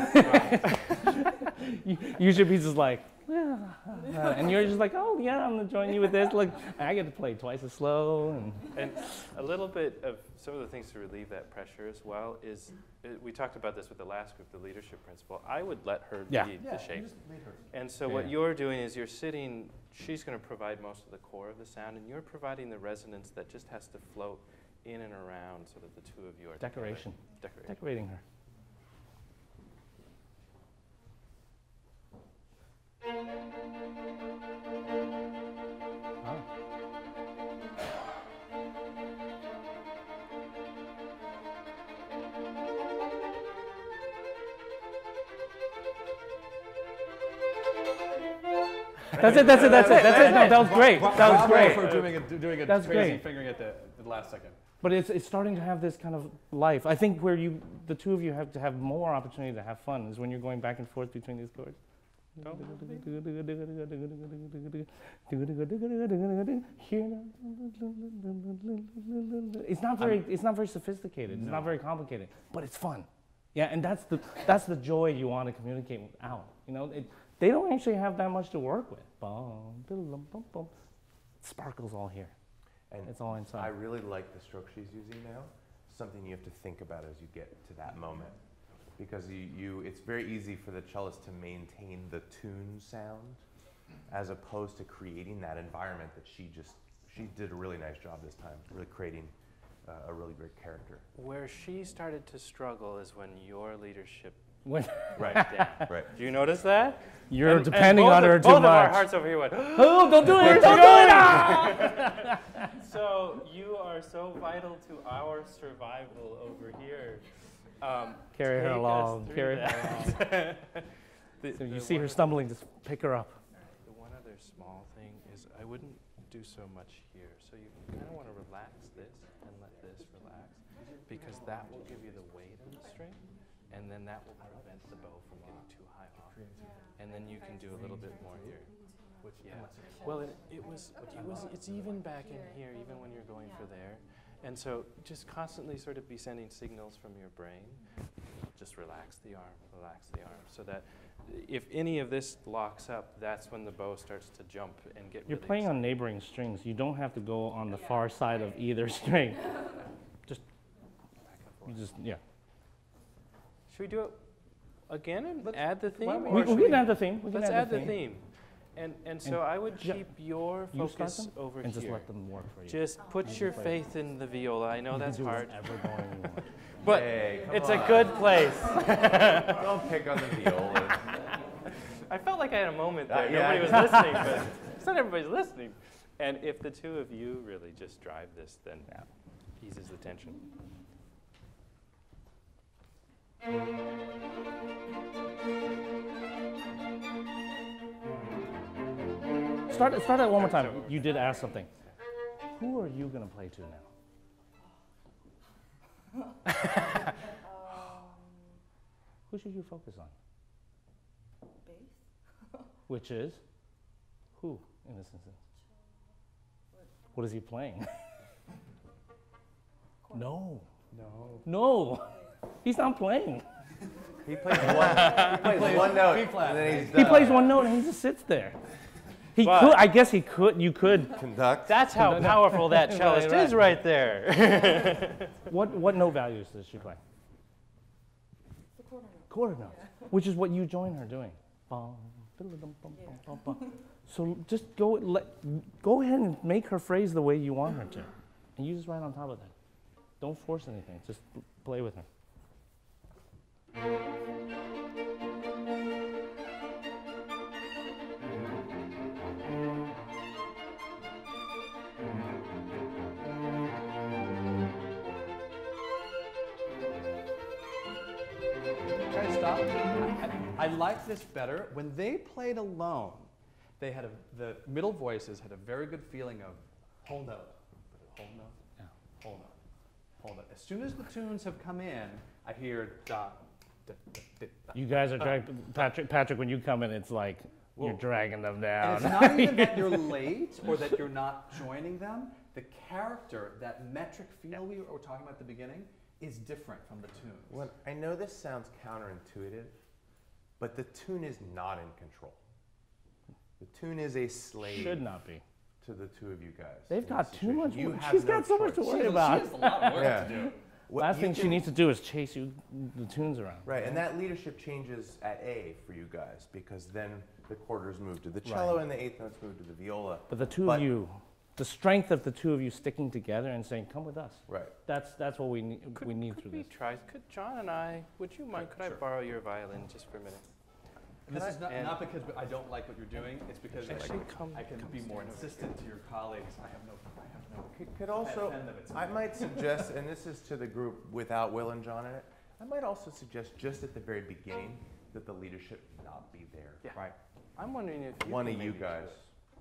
You should be just like, yeah. And you're just like, oh yeah, I'm gonna join you with this. Look, I get to play twice as slow. And a little bit of some of the things to relieve that pressure as well is, we talked about this with the last group, the leadership principle. I would let her lead the shape. And so what you're doing is you're sitting, she's going to provide most of the core of the sound, and you're providing the resonance that just has to float in and around so that the two of you are Decoration. together. Decorating her. That's it. No, that was great. That was great. For doing a That's crazy great. fingering at the last second. But it's starting to have this kind of life. I think where the two of you have to have more opportunity to have fun is when you're going back and forth between these chords. It's not very sophisticated. It's not very complicated, but it's fun. Yeah, and that's the joy you want to communicate out. You know, they don't actually have that much to work with. Sparkles all here. And it's all inside. I really like the stroke she's using now. Something you have to think about as you get to that moment. Because it's very easy for the cellist to maintain the tune sound as opposed to creating that environment that she did a really nice job this time, really creating a really great character. Where she started to struggle is when your leadership Went right down. Right. Do you notice that? You're depending on her too much. Both of our hearts over here went, Oh, don't do it! Don't do it! So you are so vital to our survival over here. Carry her Take us along. through Carry her that. along. So you see her stumbling, just pick her up. The one other small thing is I wouldn't do so much here. So you kind of want to relax this and let this relax, because that will give you the weight of the string, and then that will prevent the bow from getting too high off. And then you can do a little bit more here. Yeah. Well, it's even back in here, even when you're going for there. And so just constantly sort of be sending signals from your brain. Just relax the arm, so that if any of this locks up, that's when the bow starts to jump and get You're really playing on excited. neighboring strings. You don't have to go on the far side of either string. Yeah. Should we do it again and add the theme? We can add the theme. Let's add the theme. And so I would ju- keep your You start focus them over and here. just let them work for you. Just put your faith in the viola. I know You can that's do hard, whatever going you want. but Hey, come it's on. a good place. Don't pick on the viola. I felt like I had a moment there. Yeah. Nobody was listening, but it's not everybody's listening. And if the two of you really just drive this, then eases the tension. Start that one more time. You did ask something. Who are you going to play to now? Who should you focus on? Bass? Which is? Who in this instance? What is he playing? No. He's not playing. He plays one note. And then he's He plays one note and he just sits there. He But- could. I guess he could. You could. conduct. That's how powerful that cellist is right there. What note values does she play? The quarter note. Quarter notes, which is what you join her doing. Bum, diddle-dum, bum, bum, bum, bum. So just go ahead and make her phrase the way you want her to, and you just right on top of that. Don't force anything. Just play with her. Try to stop. I like this better. When they played alone, they had the middle voices had a very good feeling of whole note, whole note, whole note, whole note. As soon as the tunes have come in, I hear da, da, da, da, da. You guys are Patrick. When you come in, it's like you're Whoa. dragging them And down. it's not even that you're late or that you're not joining them. The character, that metric feel we were talking about at the beginning, is different from the tunes. Well, I know this sounds counterintuitive, but the tune is not in control. The tune is a slave Should not be. to the two of you guys. They've in got this too much situation. You work. have She's no got so much to choice. worry She about. has a lot of work Yeah. to do. What Last you thing she can- needs to do is chase you the tunes around. Right, and that leadership changes at A for you guys because then the quarters move to the cello Right. and the eighth notes move to the viola. But the two But- of you, the strength of the two of you sticking together and saying, "Come with us." Right. That's what we need. We need Could through we this. try? Could John and I? Would you mind? Could I borrow your violin just for a minute? And this is And- not because I don't like what you're doing. It's because Actually, come. I can be more insistent to your colleagues. I have no. Could also, Pen them at some I point. might suggest, and this is to the group without Will and John in it, I might also suggest just at the very beginning that the leadership not be there. Yeah. Right. I'm wondering if you One can of you maybe guys.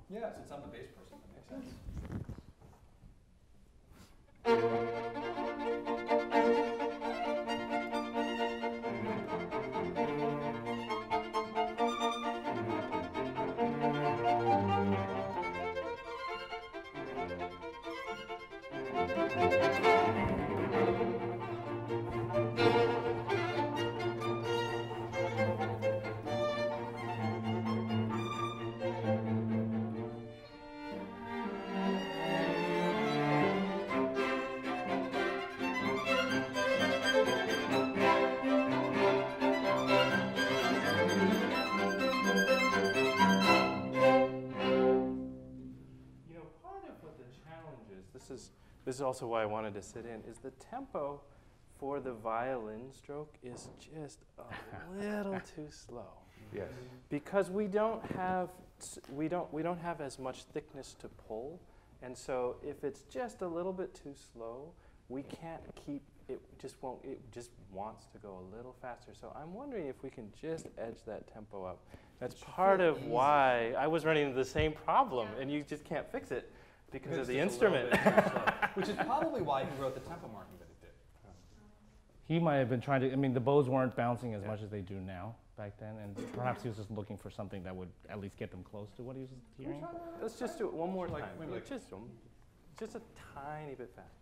do it. Yeah, since I'm the bass person, that makes sense. You know, part of what the challenge is, this is also why I wanted to sit in, is the tempo for the violin stroke is just a little too slow. Yes. Because we don't have as much thickness to pull, and so if it's just a little bit too slow, we can't keep it. Just won't. It just wants to go a little faster. So I'm wondering if we can just edge that tempo up. That's part of why I was running into the same problem, and you just can't fix it because of the instrument. Which is probably why he wrote the tempo marking that he did. He might have been trying to. I mean, the bows weren't bouncing as much as they do now back then, and perhaps he was just looking for something that would at least get them close to what he was hearing. Let's just do it one more Like, time. maybe like- Just a tiny bit faster.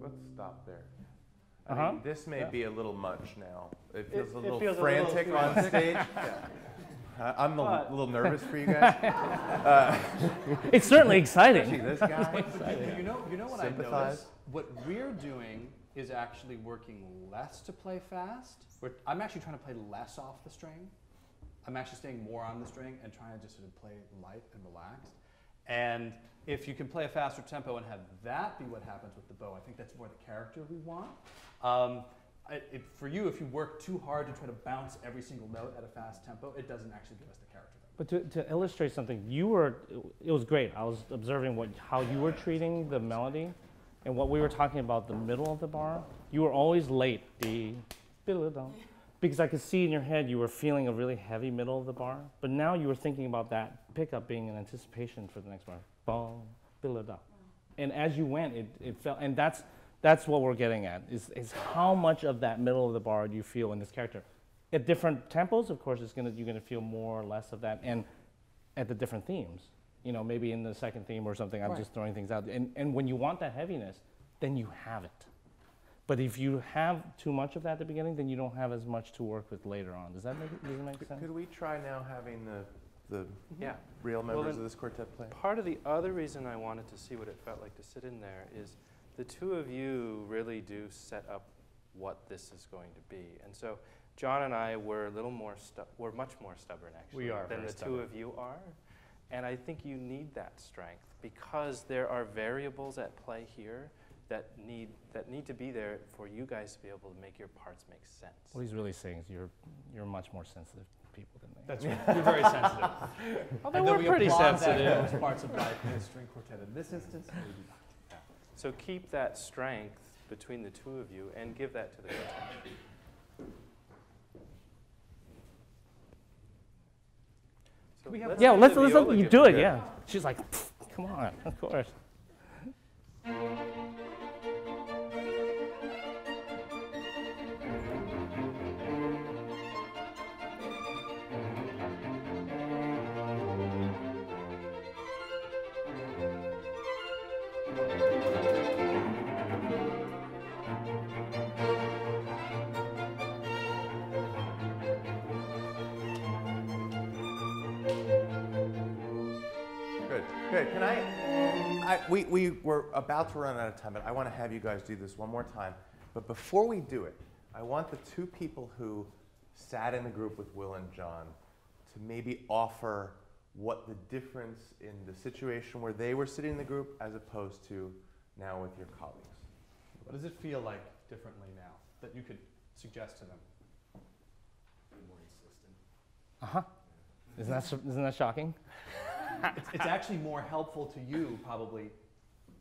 Let's stop there. Uh-huh. This may be a little much now. It feels a It little feels a little frantic too on much. stage. I'm a But- little nervous for you guys. It's certainly Especially exciting. this guy. You know what I Sympathize. noticed? What we're doing is actually working less to play fast. I'm actually trying to play less off the string. I'm actually staying more on the string and trying to just sort of play light and relaxed. And if you can play a faster tempo and have that be what happens with the bow, I think that's more the character we want. For you, if you work too hard to try to bounce every single note at a fast tempo, it doesn't actually give us the character. But to illustrate something, it was great. I was observing how you were treating the melody and what we were talking about, the middle of the bar. You were always late, because I could see in your head you were feeling a really heavy middle of the bar, but now you were thinking about that pickup being an anticipation for the next bar. Bum, da. And as you went, it felt, and that's what we're getting at, is how much of that middle of the bar do you feel in this character? At different tempos, of course, you're gonna feel more or less of that, and at the different themes. You know, maybe in the second theme or something, I'm just throwing things out. And when you want that heaviness, then you have it. But if you have too much of that at the beginning, then you don't have as much to work with later on. Does it make sense? Could we try now having the Yeah. real members then of this quartet play? Part of the other reason I wanted to see what it felt like to sit in there is the two of you really do set up what this is going to be. And so John and I were a little more we're much more stubborn actually We are than very the stubborn. two of you are. And I think you need that strength because there are variables at play here that need to be there for you guys to be able to make your parts make sense. What he's really saying is you're much more sensitive people than me. That's right. You're very sensitive. Although And though we're we pretty applaud that sensitive. in most parts of life in a string quartet. In this instance, maybe not. So keep that strength between the two of you and give that to the quartet. So we have Yeah, do let's the let viola you give do it. it. Yeah. She's like, come on, of course. Good, good. Can we were about to run out of time, but I want to have you guys do this one more time. But before we do it, I want the two people who sat in the group with Will and John to maybe offer what the difference in the situation where they were sitting in the group as opposed to now with your colleagues. What does it feel like differently now that you could suggest to them? More insistent. Uh-huh. Isn't that shocking? It's actually more helpful to you probably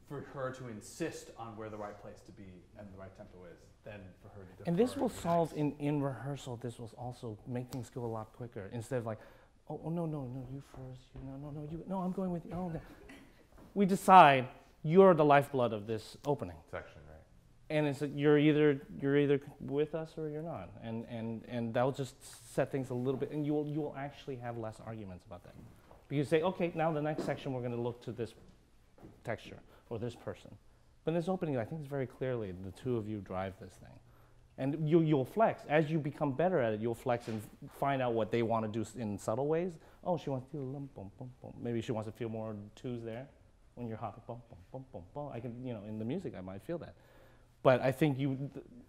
for her to insist on where the right place to be and the right tempo is than for her to defer. And this will solve in rehearsal. This will also make things go a lot quicker. Instead of like, oh no, you first. No, I'm going with you. Oh, no. We decide you're the lifeblood of this opening. Section, right? And it's you're either with us or you're not, and that will just set things a little bit, and you will actually have less arguments about that. But you say, okay, now the next section we're going to look to this texture or this person. But in this opening, I think it's very clearly the two of you drive this thing, and you'll flex as you become better at it. You'll flex and find out what they want to do in subtle ways. Oh, she wants to do a lump, bum, bum, bum. Maybe she wants to feel more twos there when you're hopping, bum, bum, bum, bum, bum. I can, in the music, I might feel that. But I think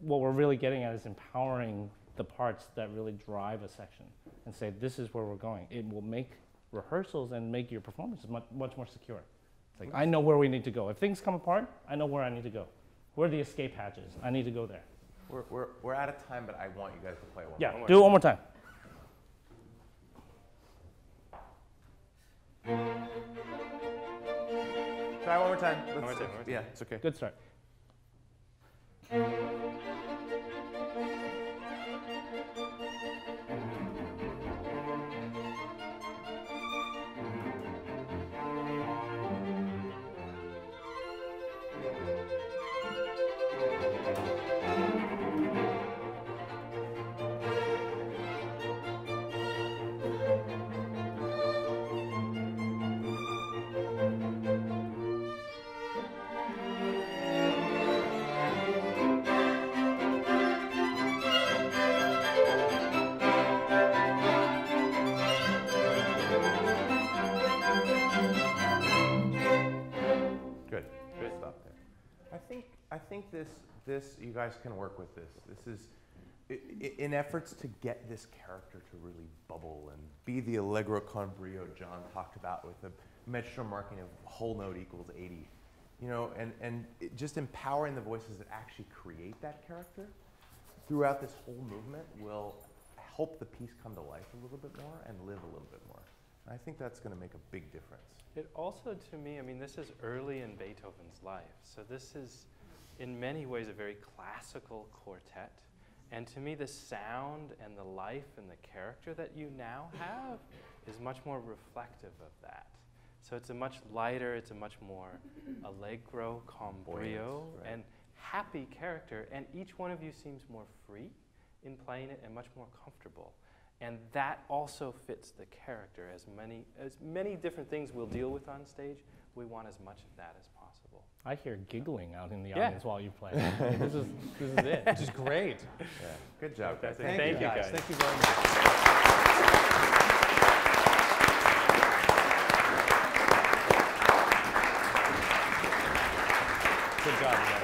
what we're really getting at is empowering the parts that really drive a section and say, this is where we're going. It will make rehearsals and make your performances much more secure. It's like, I know where we need to go. If things come apart, I know where I need to go. Where are the escape hatches? I need to go there. We're out of time, but I want you guys to play one. Yeah, more. do it one more time. Try one more time. One more time. Yeah, it's okay. Good start. I think this you guys can work with this. This is in efforts to get this character to really bubble and be the allegro con brio John talked about with the metronome marking of whole note equals 80. Just empowering the voices that actually create that character throughout this whole movement will help the piece come to life a little bit more and live a little bit more. And I think that's going to make a big difference. It also, to me, this is early in Beethoven's life. So this is, in many ways, a very classical quartet. And to me, the sound and the life and the character that you now have is much more reflective of that. So it's a much lighter, it's a much more allegro, con brio, right, and happy character. And each one of you seems more free in playing it and much more comfortable. And that also fits the character. As many different things we'll deal with on stage, we want as much of that as possible. I hear giggling out in the Yeah. audience while you play. This is it. Which is great. Yeah. Good job, guys. Thank you, guys. Thank you very much. Good job, guys.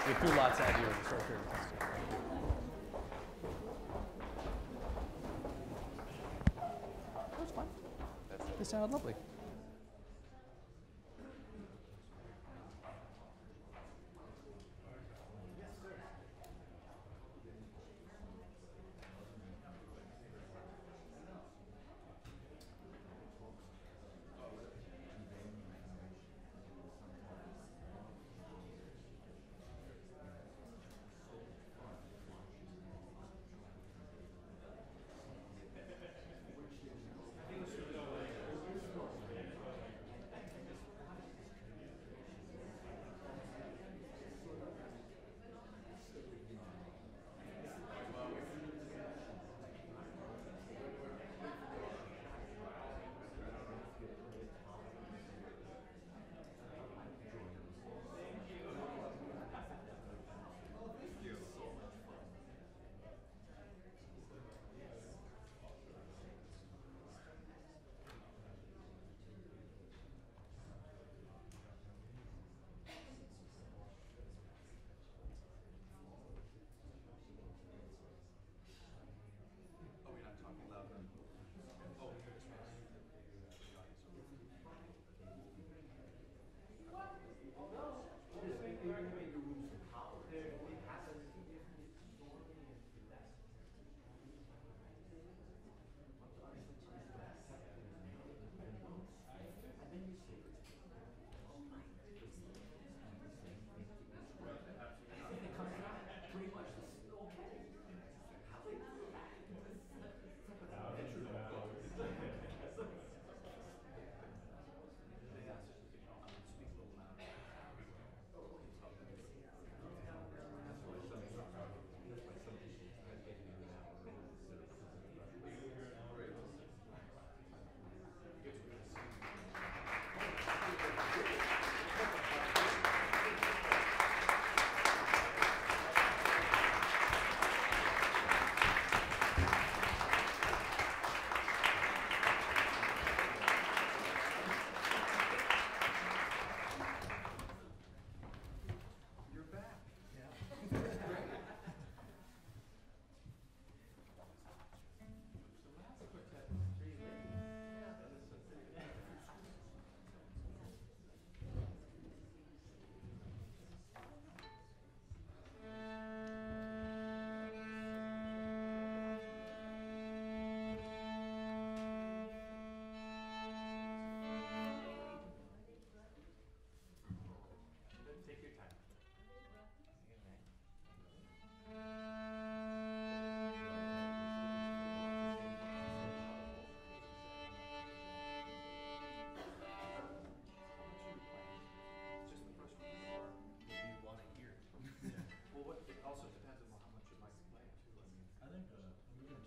We threw lots at you in a short period of time. That was fun. They sounded lovely.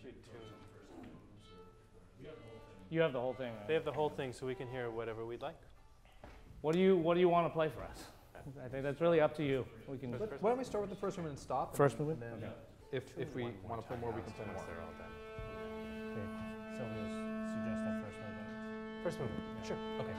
you tune. You have the whole thing, right? They have the whole thing, so we can hear whatever we'd like. What do you want to play for us? I think that's really up to you. We can. Why don't we start with the first movement and stop? First and movement? And then Okay. if we want to play more, we can play more. They're all done. Okay. So he was suggesting first movement. First movement. Sure. Okay.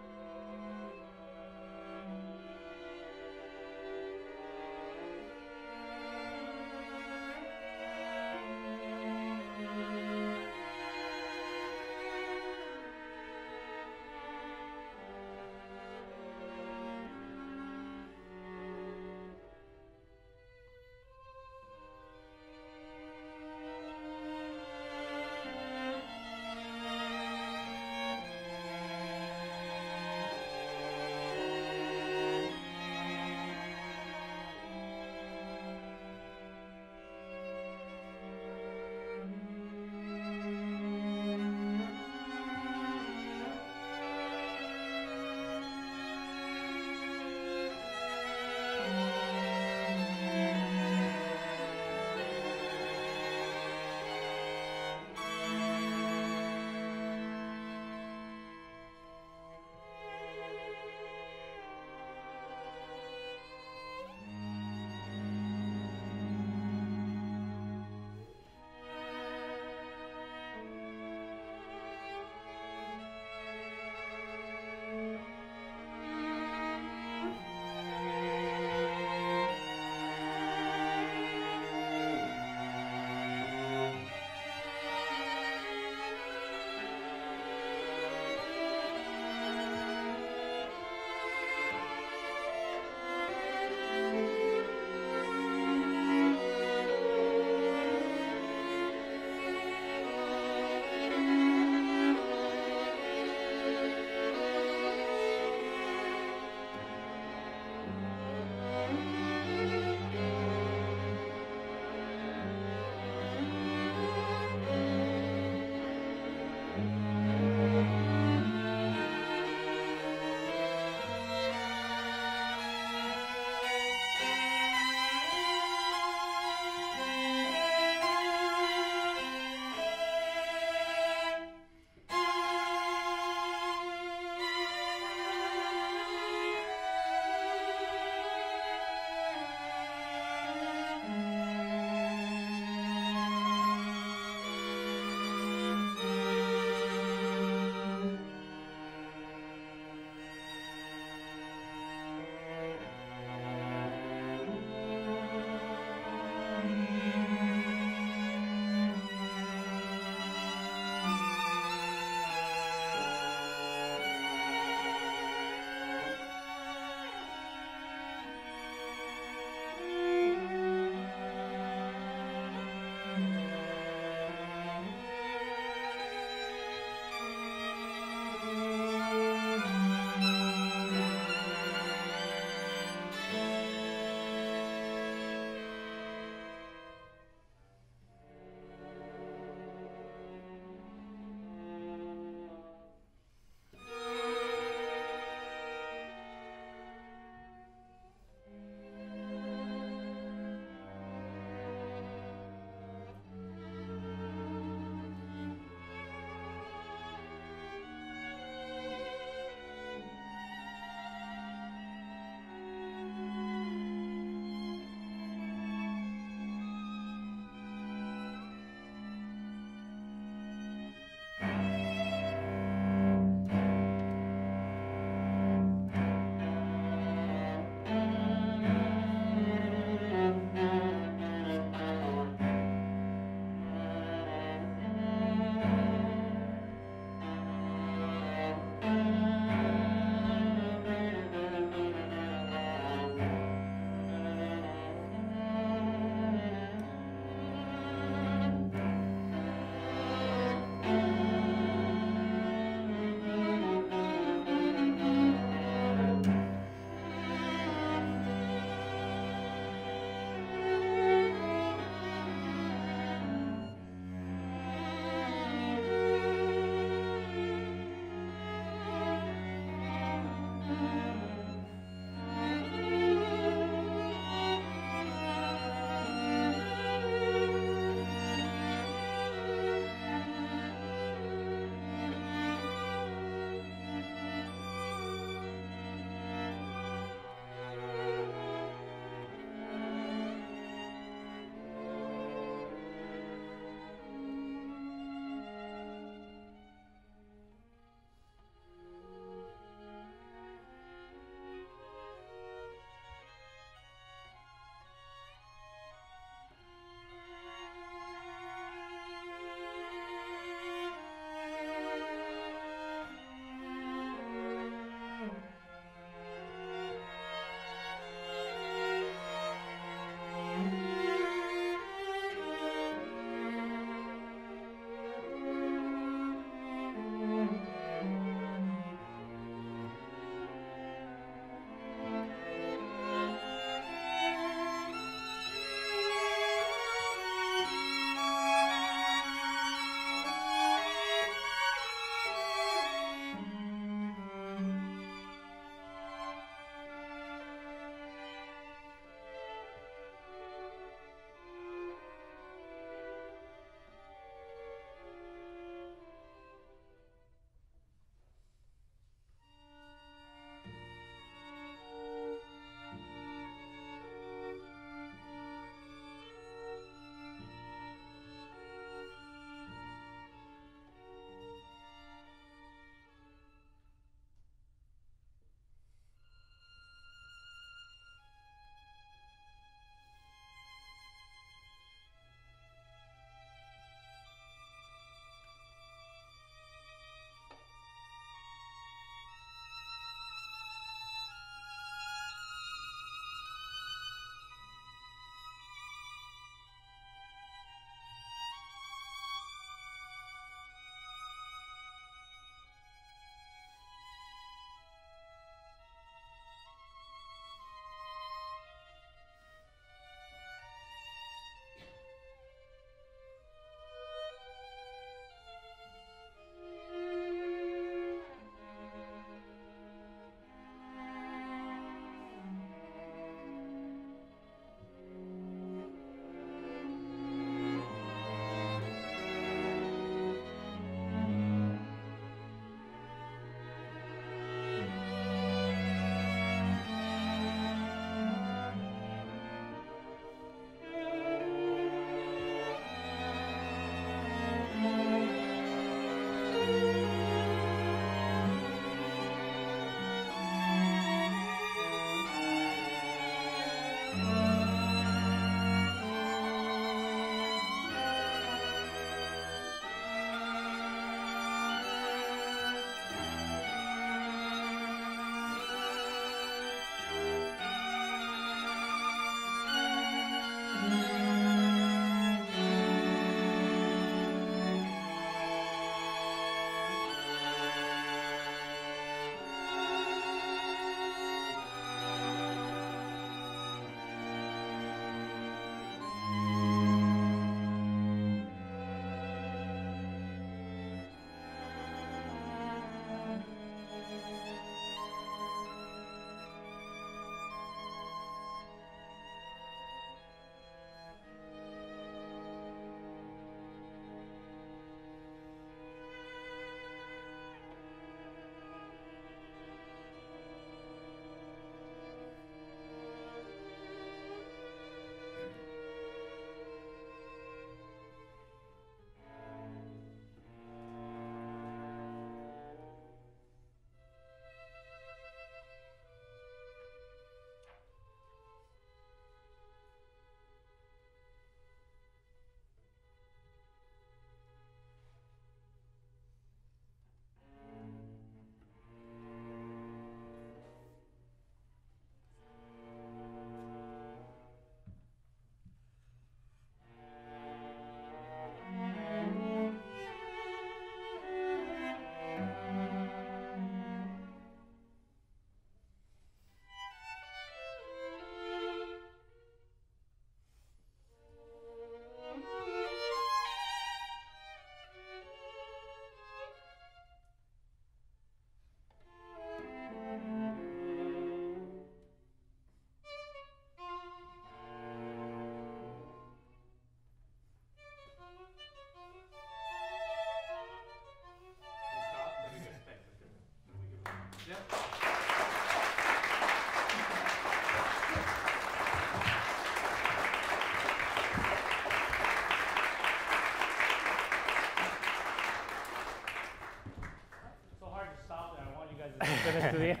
minutes to the end.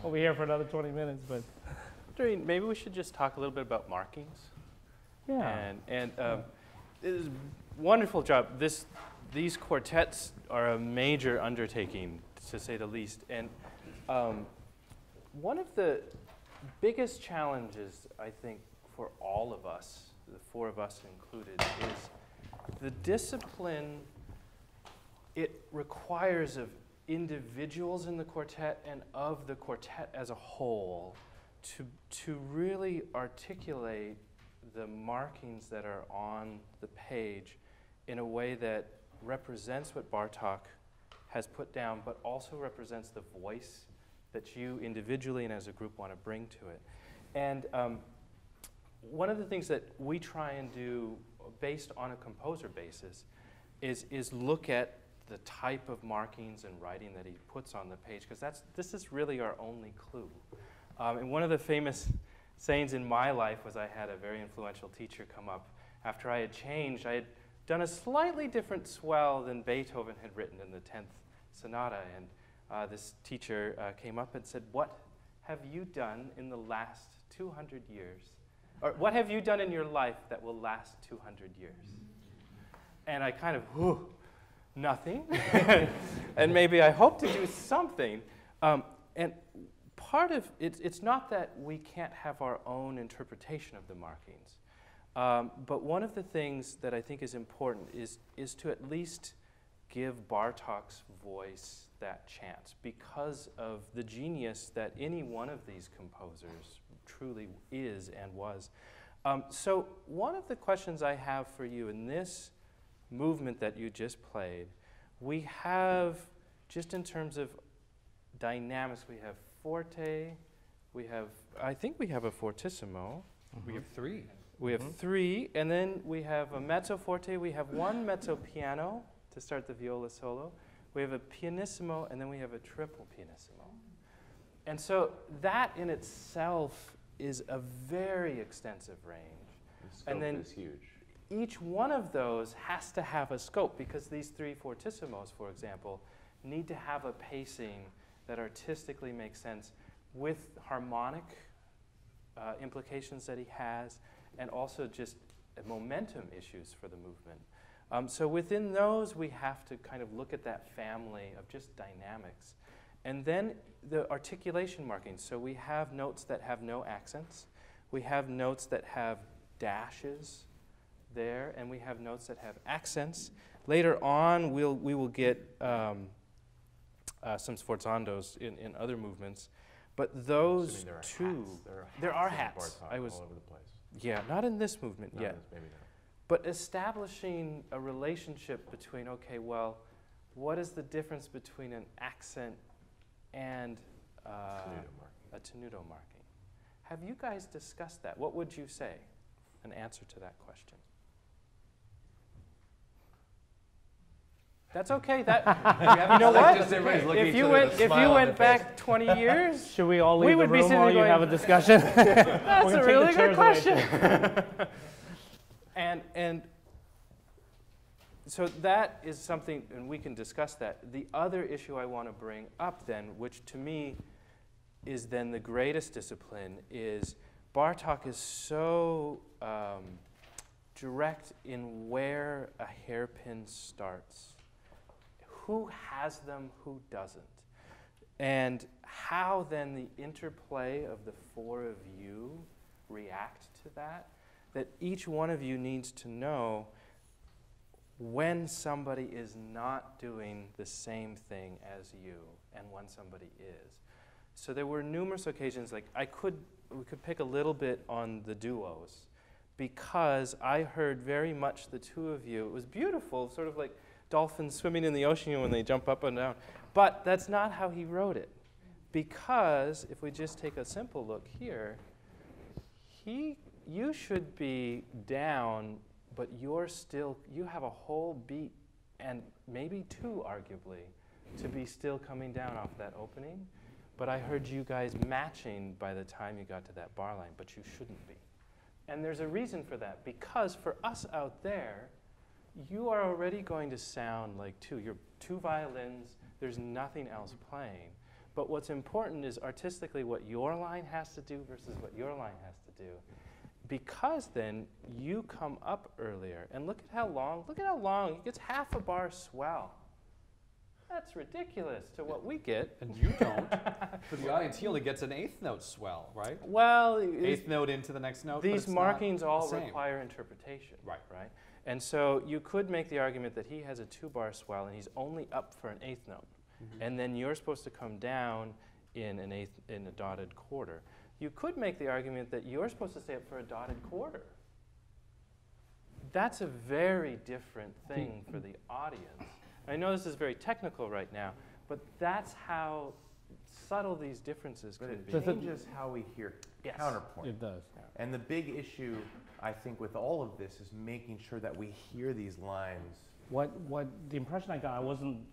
We'll be here for another 20 minutes, but Doreen, maybe we should just talk a little bit about markings. yeah. And it is a wonderful job. These quartets are a major undertaking, to say the least. And one of the biggest challenges, I think, for all of us, the four of us included, is the discipline it requires of individuals in the quartet and of the quartet as a whole to really articulate the markings that are on the page in a way that represents what Bartók has put down, but also represents the voice that you individually and as a group want to bring to it. And one of the things that we try and do based on a composer basis is look at the type of markings and writing that he puts on the page, because this is really our only clue. And one of the famous sayings in my life was I had a very influential teacher come up after I had changed. I had done a slightly different swell than Beethoven had written in the 10th Sonata, and this teacher came up and said, "What have you done in the last 200 years? Or what have you done in your life that will last 200 years?" And I kind of, whew, nothing. And maybe I hope to do something. And part of it's not that we can't have our own interpretation of the markings. But one of the things that I think is important is to at least give Bartók's voice that chance, because of the genius that any one of these composers truly is and was. So one of the questions I have for you in this movement that you just played, we have, just in terms of dynamics, we have forte, I think we have a fortissimo. We have three. We have three, and then we have a mezzo forte, we have one mezzo piano to start the viola solo, we have a pianissimo, and then we have a triple pianissimo. And so that in itself is a very extensive range. The scope and then is huge. Each one of those has to have a scope, because these three fortissimos, for example, need to have a pacing that artistically makes sense with harmonic implications that he has, and also just momentum issues for the movement. So within those, we have to kind of look at that family of just dynamics. And then the articulation markings. So we have notes that have no accents. We have notes that have dashes there, and we have notes that have accents. Later on, we will get some sforzandos in other movements. But those two, there are hats. All over the place. Yeah, not in this movement yet. Maybe not. But establishing a relationship between, okay, well, what is the difference between an accent and a tenuto marking? Have you guys discussed that? What would you say? An answer to that question. That's okay. You know what? If you went back 20 years, Should we all leave the would be room sitting while you going, have a discussion? That's a really good question. And so that is something, and we can discuss that. The other issue I want to bring up then, which to me is then the greatest discipline, is Bartók is so direct in where a hairpin starts. Who has them, who doesn't? And how then the interplay of the four of you react to that each one of you needs to know when somebody is not doing the same thing as you and when somebody is. So there were numerous occasions, like we could pick a little bit on the duos, because I heard very much the two of you. It was beautiful, sort of like dolphins swimming in the ocean when they jump up and down. But that's not how he wrote it. Because if we just take a simple look here, you should be down, but you have a whole beat, and maybe two, arguably, to be still coming down off that opening. But I heard you guys matching by the time you got to that bar line, but you shouldn't be. And there's a reason for that, because for us out there, you are already going to sound like you're two violins, there's nothing else playing. But what's important is artistically what your line has to do versus what your line has to do. Because then you come up earlier, and look at how long, he gets half a bar swell. That's ridiculous to what we get. And you don't. But the audience, he only gets an eighth note swell, right? Well, Eighth note into the next note. these markings all the same. require interpretation. Right. Right? And so you could make the argument that he has a 2-bar swell and he's only up for an eighth note. And then you're supposed to come down in a dotted quarter. You could make the argument that you're supposed to stay up for a dotted quarter. That's a very different thing for the audience. I know this is very technical right now, but that's how subtle these differences But can it be. changes how we hear Yes. counterpoint. It does. And the big issue, I think, with all of this is making sure that we hear these lines. What the impression I got,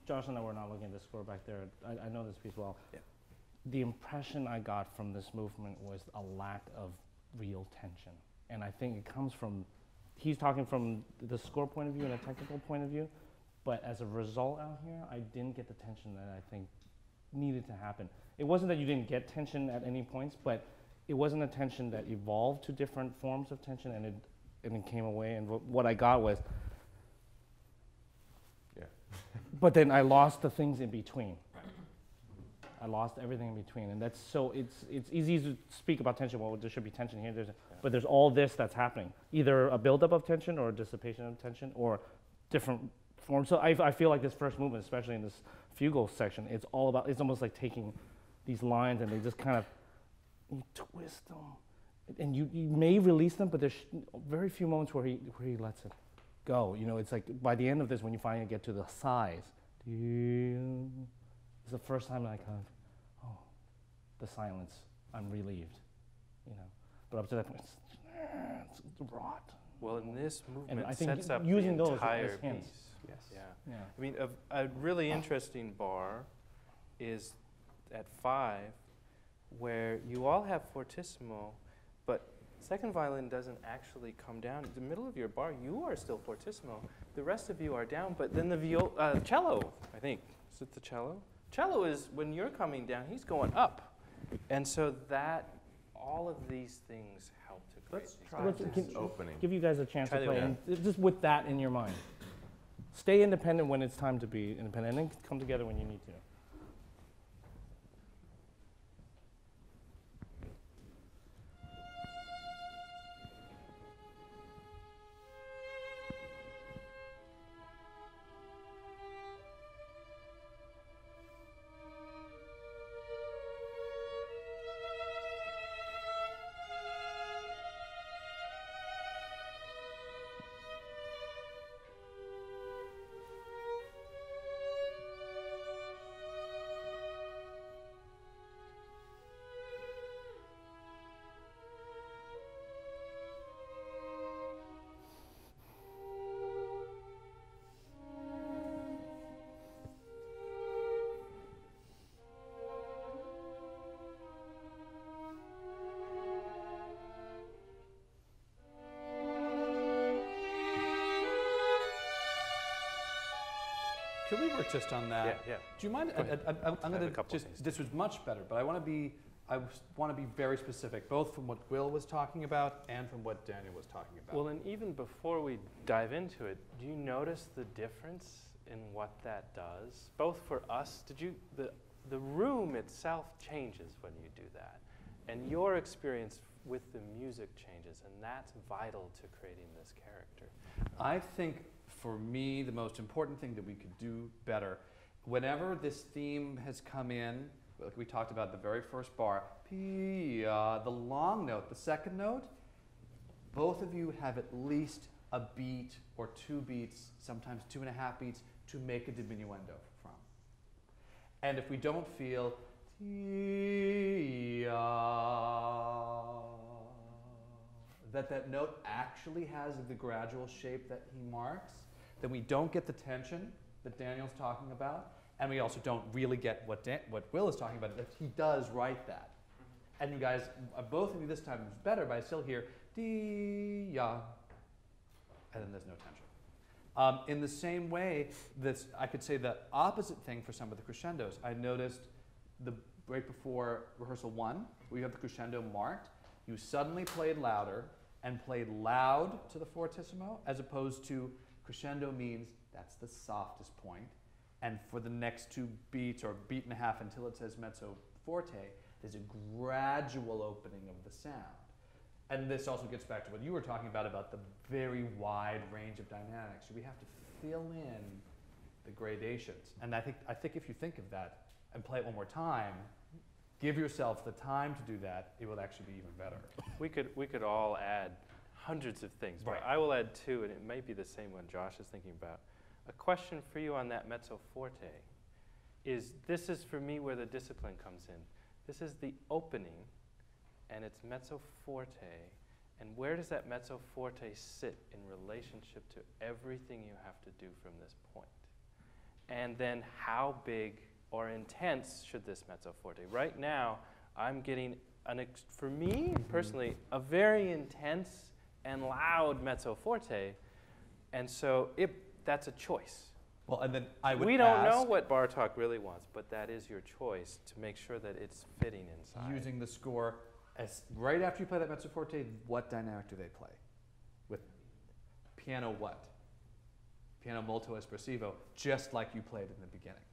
Josh and I were not looking at the score back there. I know this piece well. Yeah. The impression I got from this movement was a lack of real tension. And I think it comes from, he's talking from the score point of view and a technical point of view, but as a result out here, I didn't get the tension that I think needed to happen. It wasn't that you didn't get tension at any points, but it wasn't a tension that evolved to different forms of tension and it came away. And what I got was, but then I lost the things in between. I lost everything in between, and that's so it's easy to speak about tension. Well, there should be tension here, but there's all this that's happening. Either a buildup of tension or a dissipation of tension or different forms. So I feel like this first movement, especially in this fugal section, it's almost like taking these lines and they just kind of, you twist them, and you may release them, but there's very few moments where he lets it go. You know, it's like by the end of this, when you finally get to the sighs, it's the first time that I kind of, the silence, I'm relieved, you know. But up to that point, it's rot. Well, and this movement I think sets up using the those entire as hints. piece. Yes. Yeah. I mean, a really interesting bar is at 5, where you all have fortissimo, but second violin doesn't actually come down. In the middle of your bar, you are still fortissimo. The rest of you are down, but then the cello, I think. Is it the cello? Cello is, when you're coming down, he's going up. And so all of these things help to create Let's these try differences. this opening. Give you guys a chance Try to the play, opening. and just with that in your mind. Stay independent when it's time to be independent, and then come together when you need to. Could we work just on that? Yeah. Do you mind? Go ahead. I'm I have going a to couple just. things. This was much better, but I want to be very specific, both from what Will was talking about and from what Daniel was talking about. Well, and even before we dive into it, do you notice the difference in what that does? Both for us, the room itself changes when you do that, and your experience with the music changes, and that's vital to creating this character. I think for me, the most important thing that we could do better, whenever this theme has come in, like we talked about the very first bar, the long note, the second note, both of you have at least a beat or 2 beats, sometimes 2.5 beats, to make a diminuendo from. And if we don't feel that note actually has the gradual shape that he marks, then we don't get the tension that Daniel's talking about, and we also don't really get what Will is talking about, that he does write that. And you guys, both of you this time, it was better, but I still hear dee-ya, and then there's no tension. In the same way, I could say the opposite thing for some of the crescendos. I noticed right before rehearsal 1, where you have the crescendo marked, you suddenly played louder and played loud to the fortissimo, as opposed to crescendo means that's the softest point, and for the next 2 beats or beat and a half until it says mezzo forte, there's a gradual opening of the sound. And this also gets back to what you were talking about the very wide range of dynamics. So we have to fill in the gradations. And I think if you think of that and play it one more time, give yourself the time to do that, it will actually be even better. We could all add hundreds of things, Right. but I will add 2, and it may be the same one Josh is thinking about. A question for you on that mezzo forte is, this is for me where the discipline comes in. This is the opening, and it's mezzo forte. And where does that mezzo forte sit in relationship to everything you have to do from this point? And then how big or intense should this mezzo forte? Right now, I'm getting, for me personally, a very intense and loud mezzo forte. And so that's a choice. Well, and then I would We don't know ask, what Bartók really wants, but that is your choice to make sure that it's fitting inside. using the score, as right after you play that mezzo forte, what dynamic do they play? With piano what? Piano molto espressivo, just like you played in the beginning.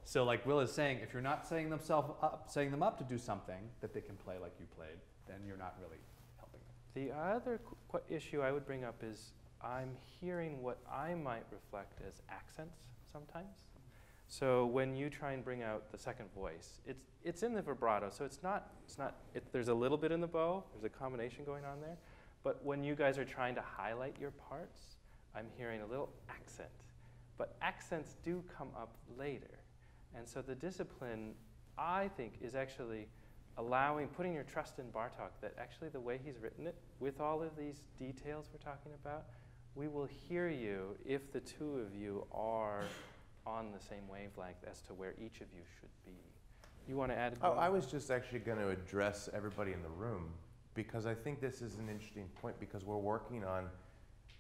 So like Will is saying, if you're not setting them up to do something that they can play like you played, then you're not really helping them. The other issue I would bring up is I'm hearing what I might reflect as accents sometimes. So when you try and bring out the second voice, it's in the vibrato, so there's a little bit in the bow, there's a combination going on there, but when you guys are trying to highlight your parts, I'm hearing a little accent. But accents do come up later. And so the discipline, I think, is actually putting your trust in Bartók, that actually the way he's written it, with all of these details we're talking about, we will hear you if the 2 of you are on the same wavelength as to where each of you should be. You want to add? Oh, I was just actually going to address everybody in the room, because I think this is an interesting point, because we're working on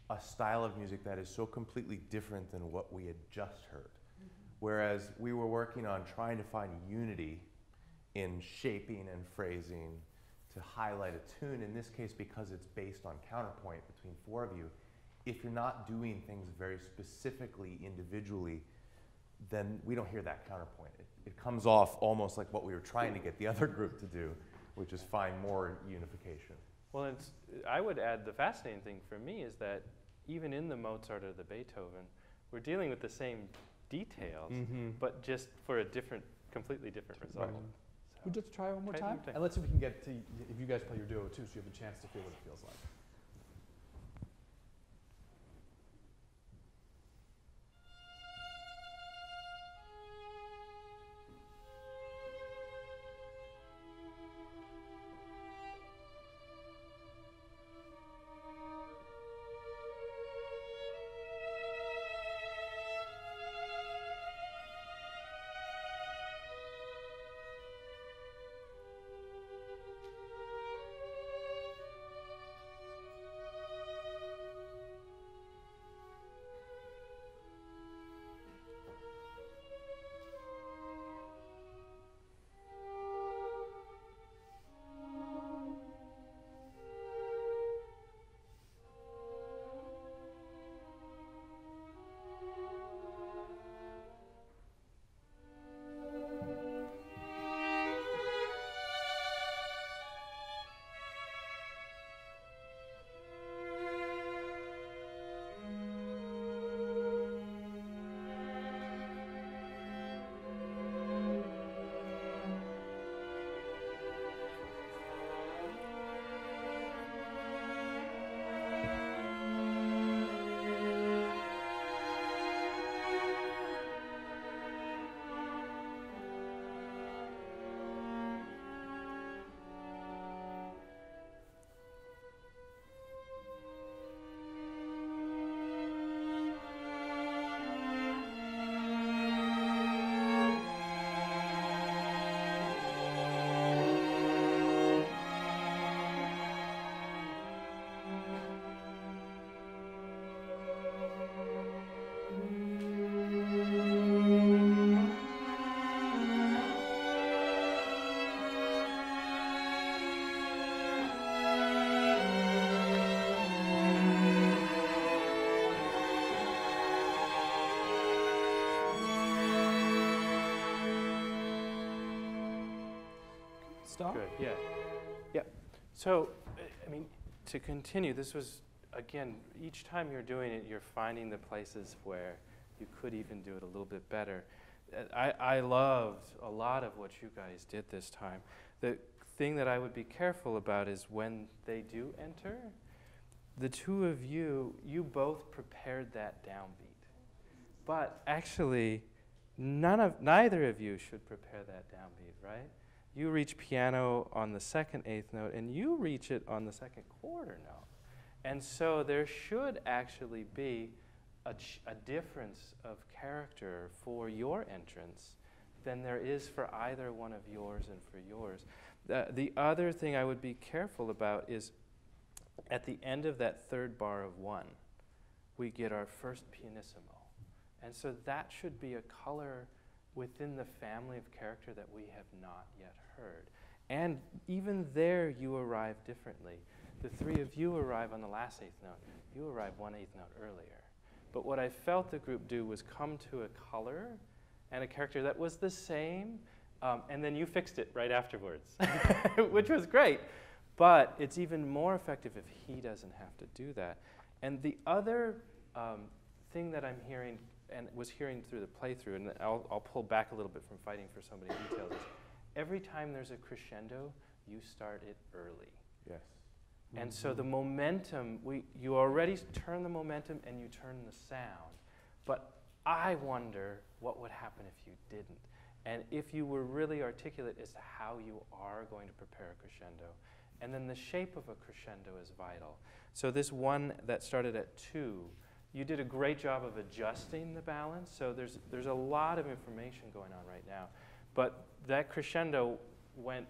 a style of music that is so completely different than what we had just heard. Whereas we were working on trying to find unity in shaping and phrasing to highlight a tune. In this case, because it's based on counterpoint between 4 of you, if you're not doing things very specifically, individually, then we don't hear that counterpoint. It comes off almost like what we were trying to get the other group to do, which is find more unification. Well, I would add, the fascinating thing for me is that even in the Mozart or the Beethoven, we're dealing with the same details, but just for a completely different result. Right. So, Would you just try one more try time? one thing. And let's see if we can get to, if you guys play your duo too, so you have a chance to feel what it feels like. stop? Good, yeah. Yeah. So, I mean, to continue, this was, again, each time you're doing it, you're finding the places where you could even do it a little bit better. I loved a lot of what you guys did this time. The thing that I would be careful about is when they do enter, the two of you both prepared that downbeat. But actually, neither of you should prepare that downbeat, right? You reach piano on the second eighth note, and you reach it on the second quarter note. And so there should actually be a difference of character for your entrance than there is for either one of yours and for yours. The other thing I would be careful about is at the end of that third bar of 1, we get our first pianissimo. And so that should be a color within the family of character that we have not yet heard. And even there, you arrive differently. The three of you arrive on the last eighth note. You arrive 1/8 note earlier. But what I felt the group do was come to a color and a character that was the same, and then you fixed it right afterwards, which was great. But it's even more effective if he doesn't have to do that. And the other thing that I'm hearing, and was hearing through the playthrough, and I'll pull back a little bit from fighting for so many details, is every time there's a crescendo, you start it early. Yes. And so the momentum, you already turn the momentum and you turn the sound. But I wonder what would happen if you didn't. And if you were really articulate as to how you are going to prepare a crescendo. And then the shape of a crescendo is vital. So this one that started at 2, you did a great job of adjusting the balance. So there's a lot of information going on right now. But that crescendo went,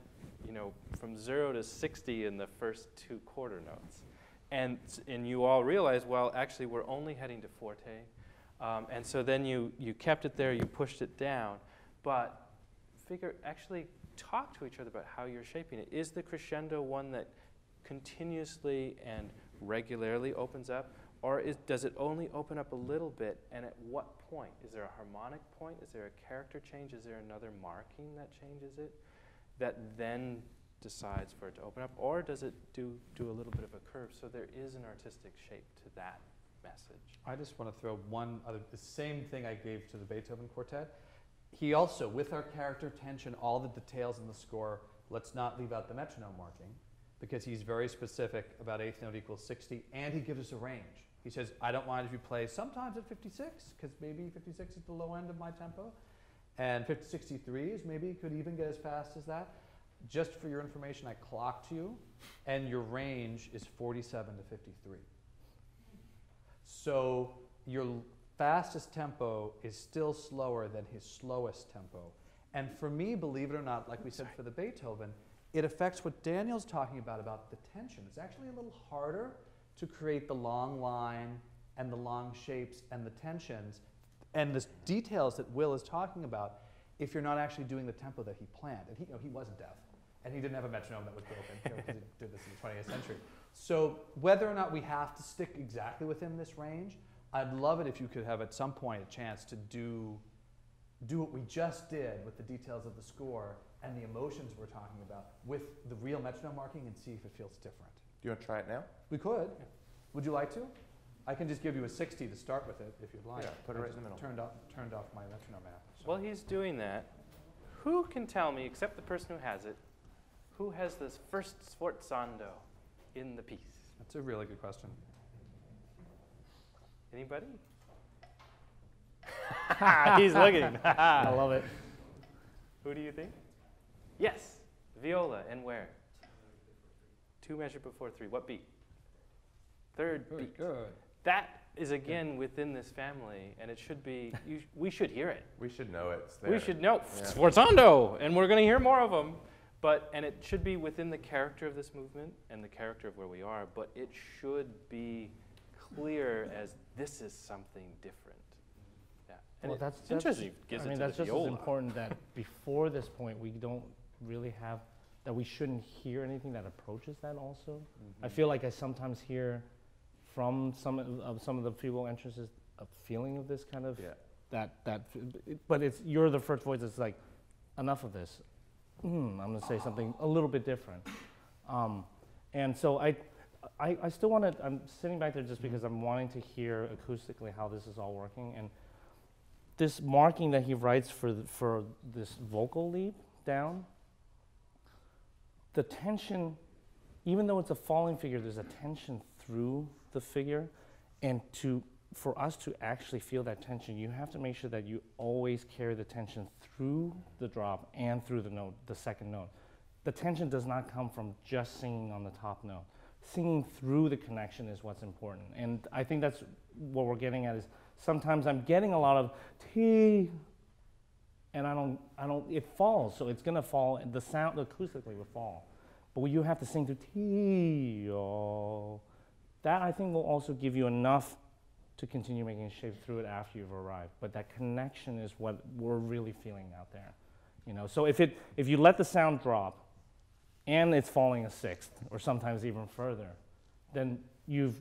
from 0 to 60 in the first 2 quarter notes. And you all realized, well, actually, we're only heading to forte. And so then you kept it there, you pushed it down. But actually talk to each other about how you're shaping it. Is the crescendo one that continuously and regularly opens up? Or does it only open up a little bit, and at what point? Is there a harmonic point? Is there a character change? Is there another marking that changes it, that then decides for it to open up? Or does it do a little bit of a curve? So there is an artistic shape to that message. I just want to throw the same thing I gave to the Beethoven Quartet. He also, with our character tension, all the details in the score, let's not leave out the metronome marking, because he's very specific about eighth note equals 60, and he gives us a range. He says, I don't mind if you play sometimes at 56, because maybe 56 is the low end of my tempo, and 63s maybe could even get as fast as that. Just for your information, I clocked you, and your range is 47 to 53. So your fastest tempo is still slower than his slowest tempo. And for me, believe it or not, like we said for the Beethoven, it affects what Daniel's talking about the tension. It's actually a little harder to create the long line and the long shapes and the tensions and the details that Will is talking about if you're not actually doing the tempo that he planned. And he wasn't deaf, and he didn't have a metronome that was broken, because he did this in the 20th century. So whether or not we have to stick exactly within this range, I'd love it if you could have at some point a chance to do what we just did with the details of the score and the emotions we're talking about with the real metronome marking, and see if it feels different. Do you want to try it now? We could. Yeah. Would you like to? I can just give you a 60 to start with it if you'd like. Yeah, put it right in the middle. Turned off my metronome app. So. While he's doing that, who can tell me, except the person who has it, who has this first sforzando in the piece? That's a really good question. Anybody? He's looking. I love it. Who do you think? Yes, viola, and where? 2 measured before 3. What beat? Third beat. Good. That is again within this family, and it should be. We should hear it. We should know it. It's there. We should know Yeah. sforzando, and we're going to hear more of them. And it should be within the character of this movement and the character of where we are. But it should be clear as this is something different. Yeah. And Well, that's interesting. Gives it to that's the just as viola. important that before this point, we don't really have, that we shouldn't hear anything that approaches that also. Mm-hmm. I feel like I sometimes hear from some of the feeble entrances a feeling of this kind of, but you're the first voice that's like, enough of this. I'm going to say something a little bit different. And so I still want to, I'm sitting back there just because I'm wanting to hear acoustically how this is all working. And this marking that he writes for this vocal leap down, the tension, even though it's a falling figure, there's a tension through the figure. And for us to actually feel that tension, you have to make sure that you always carry the tension through the drop and through the note, the second note. The tension does not come from just singing on the top note. Singing through the connection is what's important. And I think that's what we're getting at is sometimes I'm getting a lot of T, and it falls, so it's gonna fall, the sound acoustically will fall. But you have to sing through T, oh. That I think will also give you enough to continue making shape through it after you've arrived. But that connection is what we're really feeling out there. You know, so if you let the sound drop and it's falling a sixth or sometimes even further, then you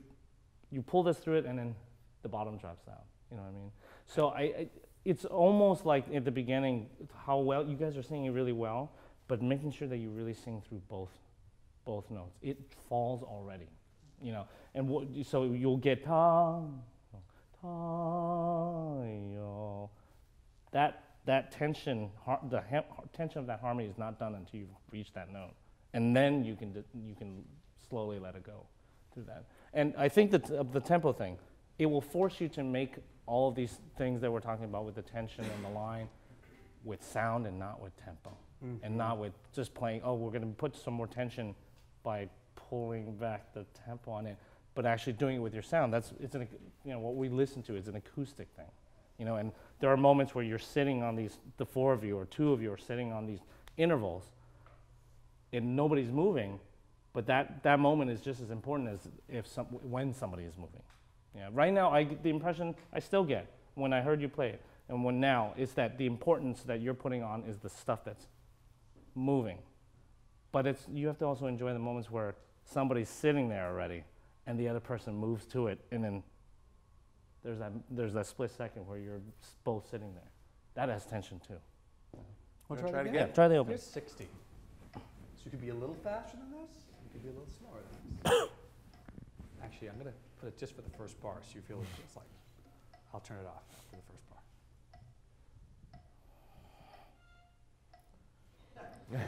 pull this through it and then the bottom drops out. You know what I mean? So it's almost like at the beginning how well you guys are singing really well, but making sure that you really sing through both notes. It falls already, you know, and so you'll get ta, ta, yo. That tension, the tension of that harmony is not done until you've reached that note, and then you can slowly let it go through that. And I think that the tempo thing, it will force you to make all of these things that we're talking about with the tension and the line, with sound and not with tempo, and not with just playing. Oh, we're going to put some more tension by pulling back the tempo on it, but actually doing it with your sound. What we listen to is an acoustic thing. You know, and there are moments where you're sitting on these, the four of you or two of you are sitting on these intervals and nobody's moving, but that moment is just as important as when somebody is moving. Yeah, right now, the impression I still get when I heard you play it, and when now, is that the importance that you're putting on is the stuff that's moving. But you have to also enjoy the moments where somebody's sitting there already, and the other person moves to it, and then there's that split second where you're both sitting there. That has tension too. We'll try it again. Yeah, try the open. Here's 60. So you could be a little faster than this. You could be a little slower than this. Actually, I'm going to put it just for the first bar so you feel what it's like. I'll turn it off for the first bar.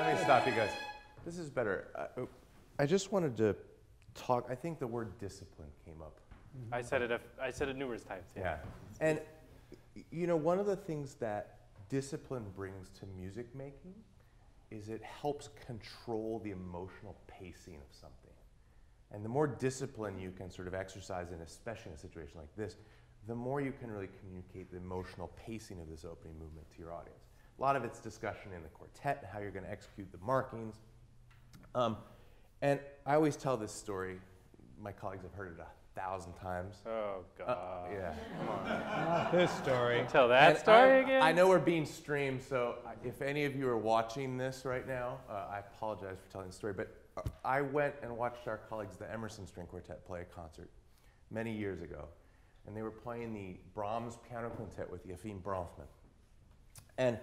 Let me stop you guys. This is better. I just wanted to talk. I think the word discipline came up. I said it numerous times. Yeah. And you know, one of the things that discipline brings to music making is it helps control the emotional pacing of something. And the more discipline you can sort of exercise, and especially in a situation like this, the more you can really communicate the emotional pacing of this opening movement to your audience. A lot of it's discussion in the quartet, how you're going to execute the markings. And I always tell this story. My colleagues have heard it 1,000 times. Oh, God. Yeah. Come on. Not this story. Tell that story again? I know we're being streamed, so if any of you are watching this right now, I apologize for telling the story, but I went and watched our colleagues, the Emerson String Quartet, play a concert many years ago, and they were playing the Brahms Piano Quintet with Yefim Bronfman. And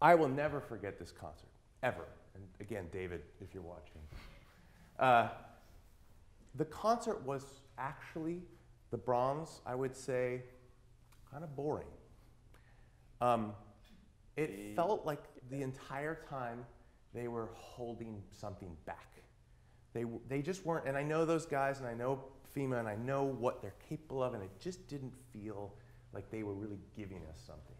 I will never forget this concert, ever. And again, David, if you're watching. The concert was actually, the Brahms, I would say, kind of boring. It felt like the entire time they were holding something back. They just weren't, and I know those guys, and I know FEMA, and I know what they're capable of, and it just didn't feel like they were really giving us something.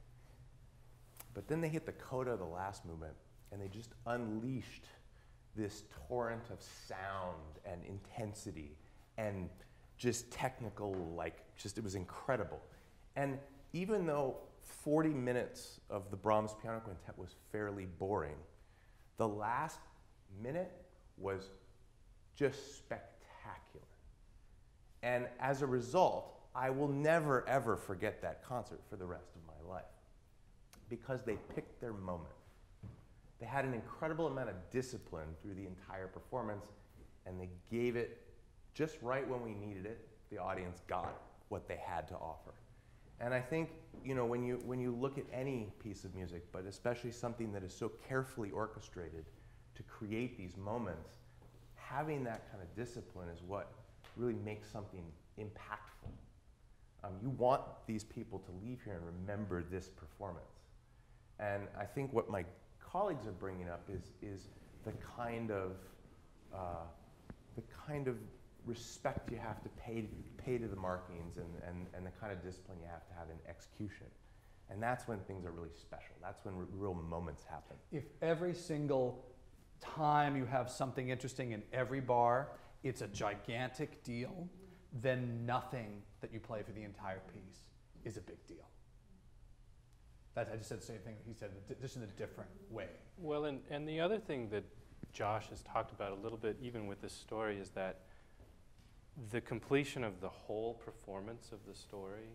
But then they hit the coda of the last movement, and they just unleashed this torrent of sound and intensity and just technical, it was incredible. And even though 40 minutes of the Brahms Piano Quintet was fairly boring, the last minute was just spectacular. And as a result, I will never, ever forget that concert for the rest of my life because they picked their moment. They had an incredible amount of discipline through the entire performance, and they gave it just right when we needed it. The audience got what they had to offer. And I think, you know, when you look at any piece of music, but especially something that is so carefully orchestrated to create these moments, having that kind of discipline is what really makes something impactful. You want these people to leave here and remember this performance. And I think what my colleagues are bringing up is the kind of respect you have to pay to the markings and the kind of discipline you have to have in execution. And that's when things are really special. That's when real moments happen. If every single time you have something interesting in every bar, it's a gigantic deal, then nothing that you play for the entire piece is a big deal. I just said the same thing that he said, just in a different way. Well, and the other thing that Josh has talked about a little bit, even with this story, is that the completion of the whole performance of the story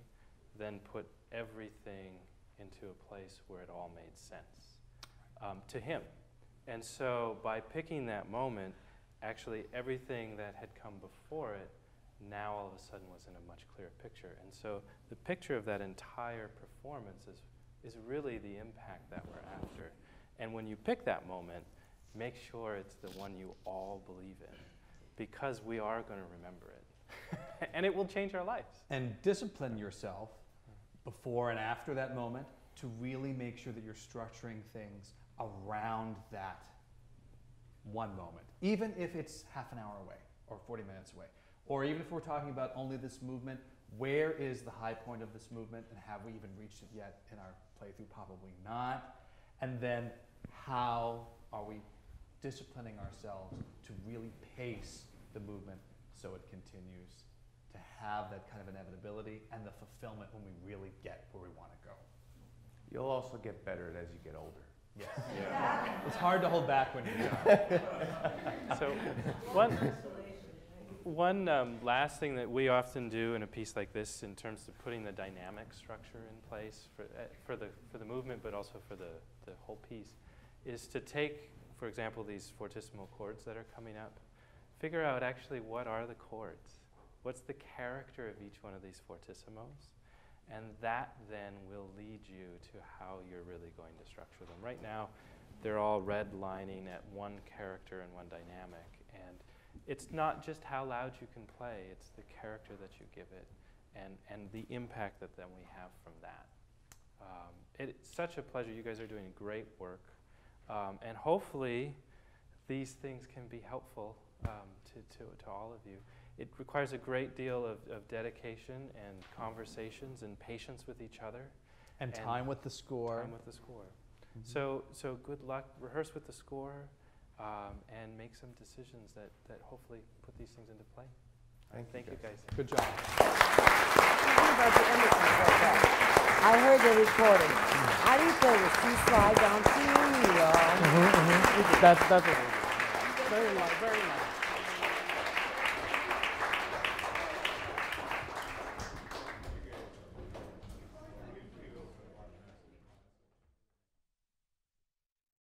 then put everything into a place where it all made sense to him. And so by picking that moment, actually everything that had come before it now all of a sudden was in a much clearer picture. And so the picture of that entire performance is really the impact that we're after. And when you pick that moment, make sure it's the one you all believe in, because we are going to remember it. And it will change our lives. And discipline yourself before and after that moment to really make sure that you're structuring things around that one moment, even if it's half an hour away or 40 minutes away. Or even if we're talking about only this movement, where is the high point of this movement, and have we even reached it yet in our playthrough? Probably not. And then how are we disciplining ourselves to really pace the movement so it continues to have that kind of inevitability and the fulfillment when we really get where we want to go. You'll also get better as you get older. Yes. Yeah. It's hard to hold back when you're young. So one last thing that we often do in a piece like this, in terms of putting the dynamic structure in place for the movement, but also for the whole piece, is to take, for example, these fortissimo chords that are coming up, figure out actually what are the chords, what's the character of each one of these fortissimos, and that then will lead you to how you're really going to structure them. Right now, they're all redlining at one character and one dynamic, and it's not just how loud you can play, it's the character that you give it and the impact that then we have from that. It's such a pleasure. You guys are doing great work. And hopefully, these things can be helpful to all of you. It requires a great deal of dedication and conversations and patience with each other. And time with the score. Time with the score. So good luck. Rehearse with the score, and make some decisions that hopefully put these things into play. Thank you guys. Good job. About the Emerson Quartet. I heard the recording. How do you play the C slide down C? That's very light, very light.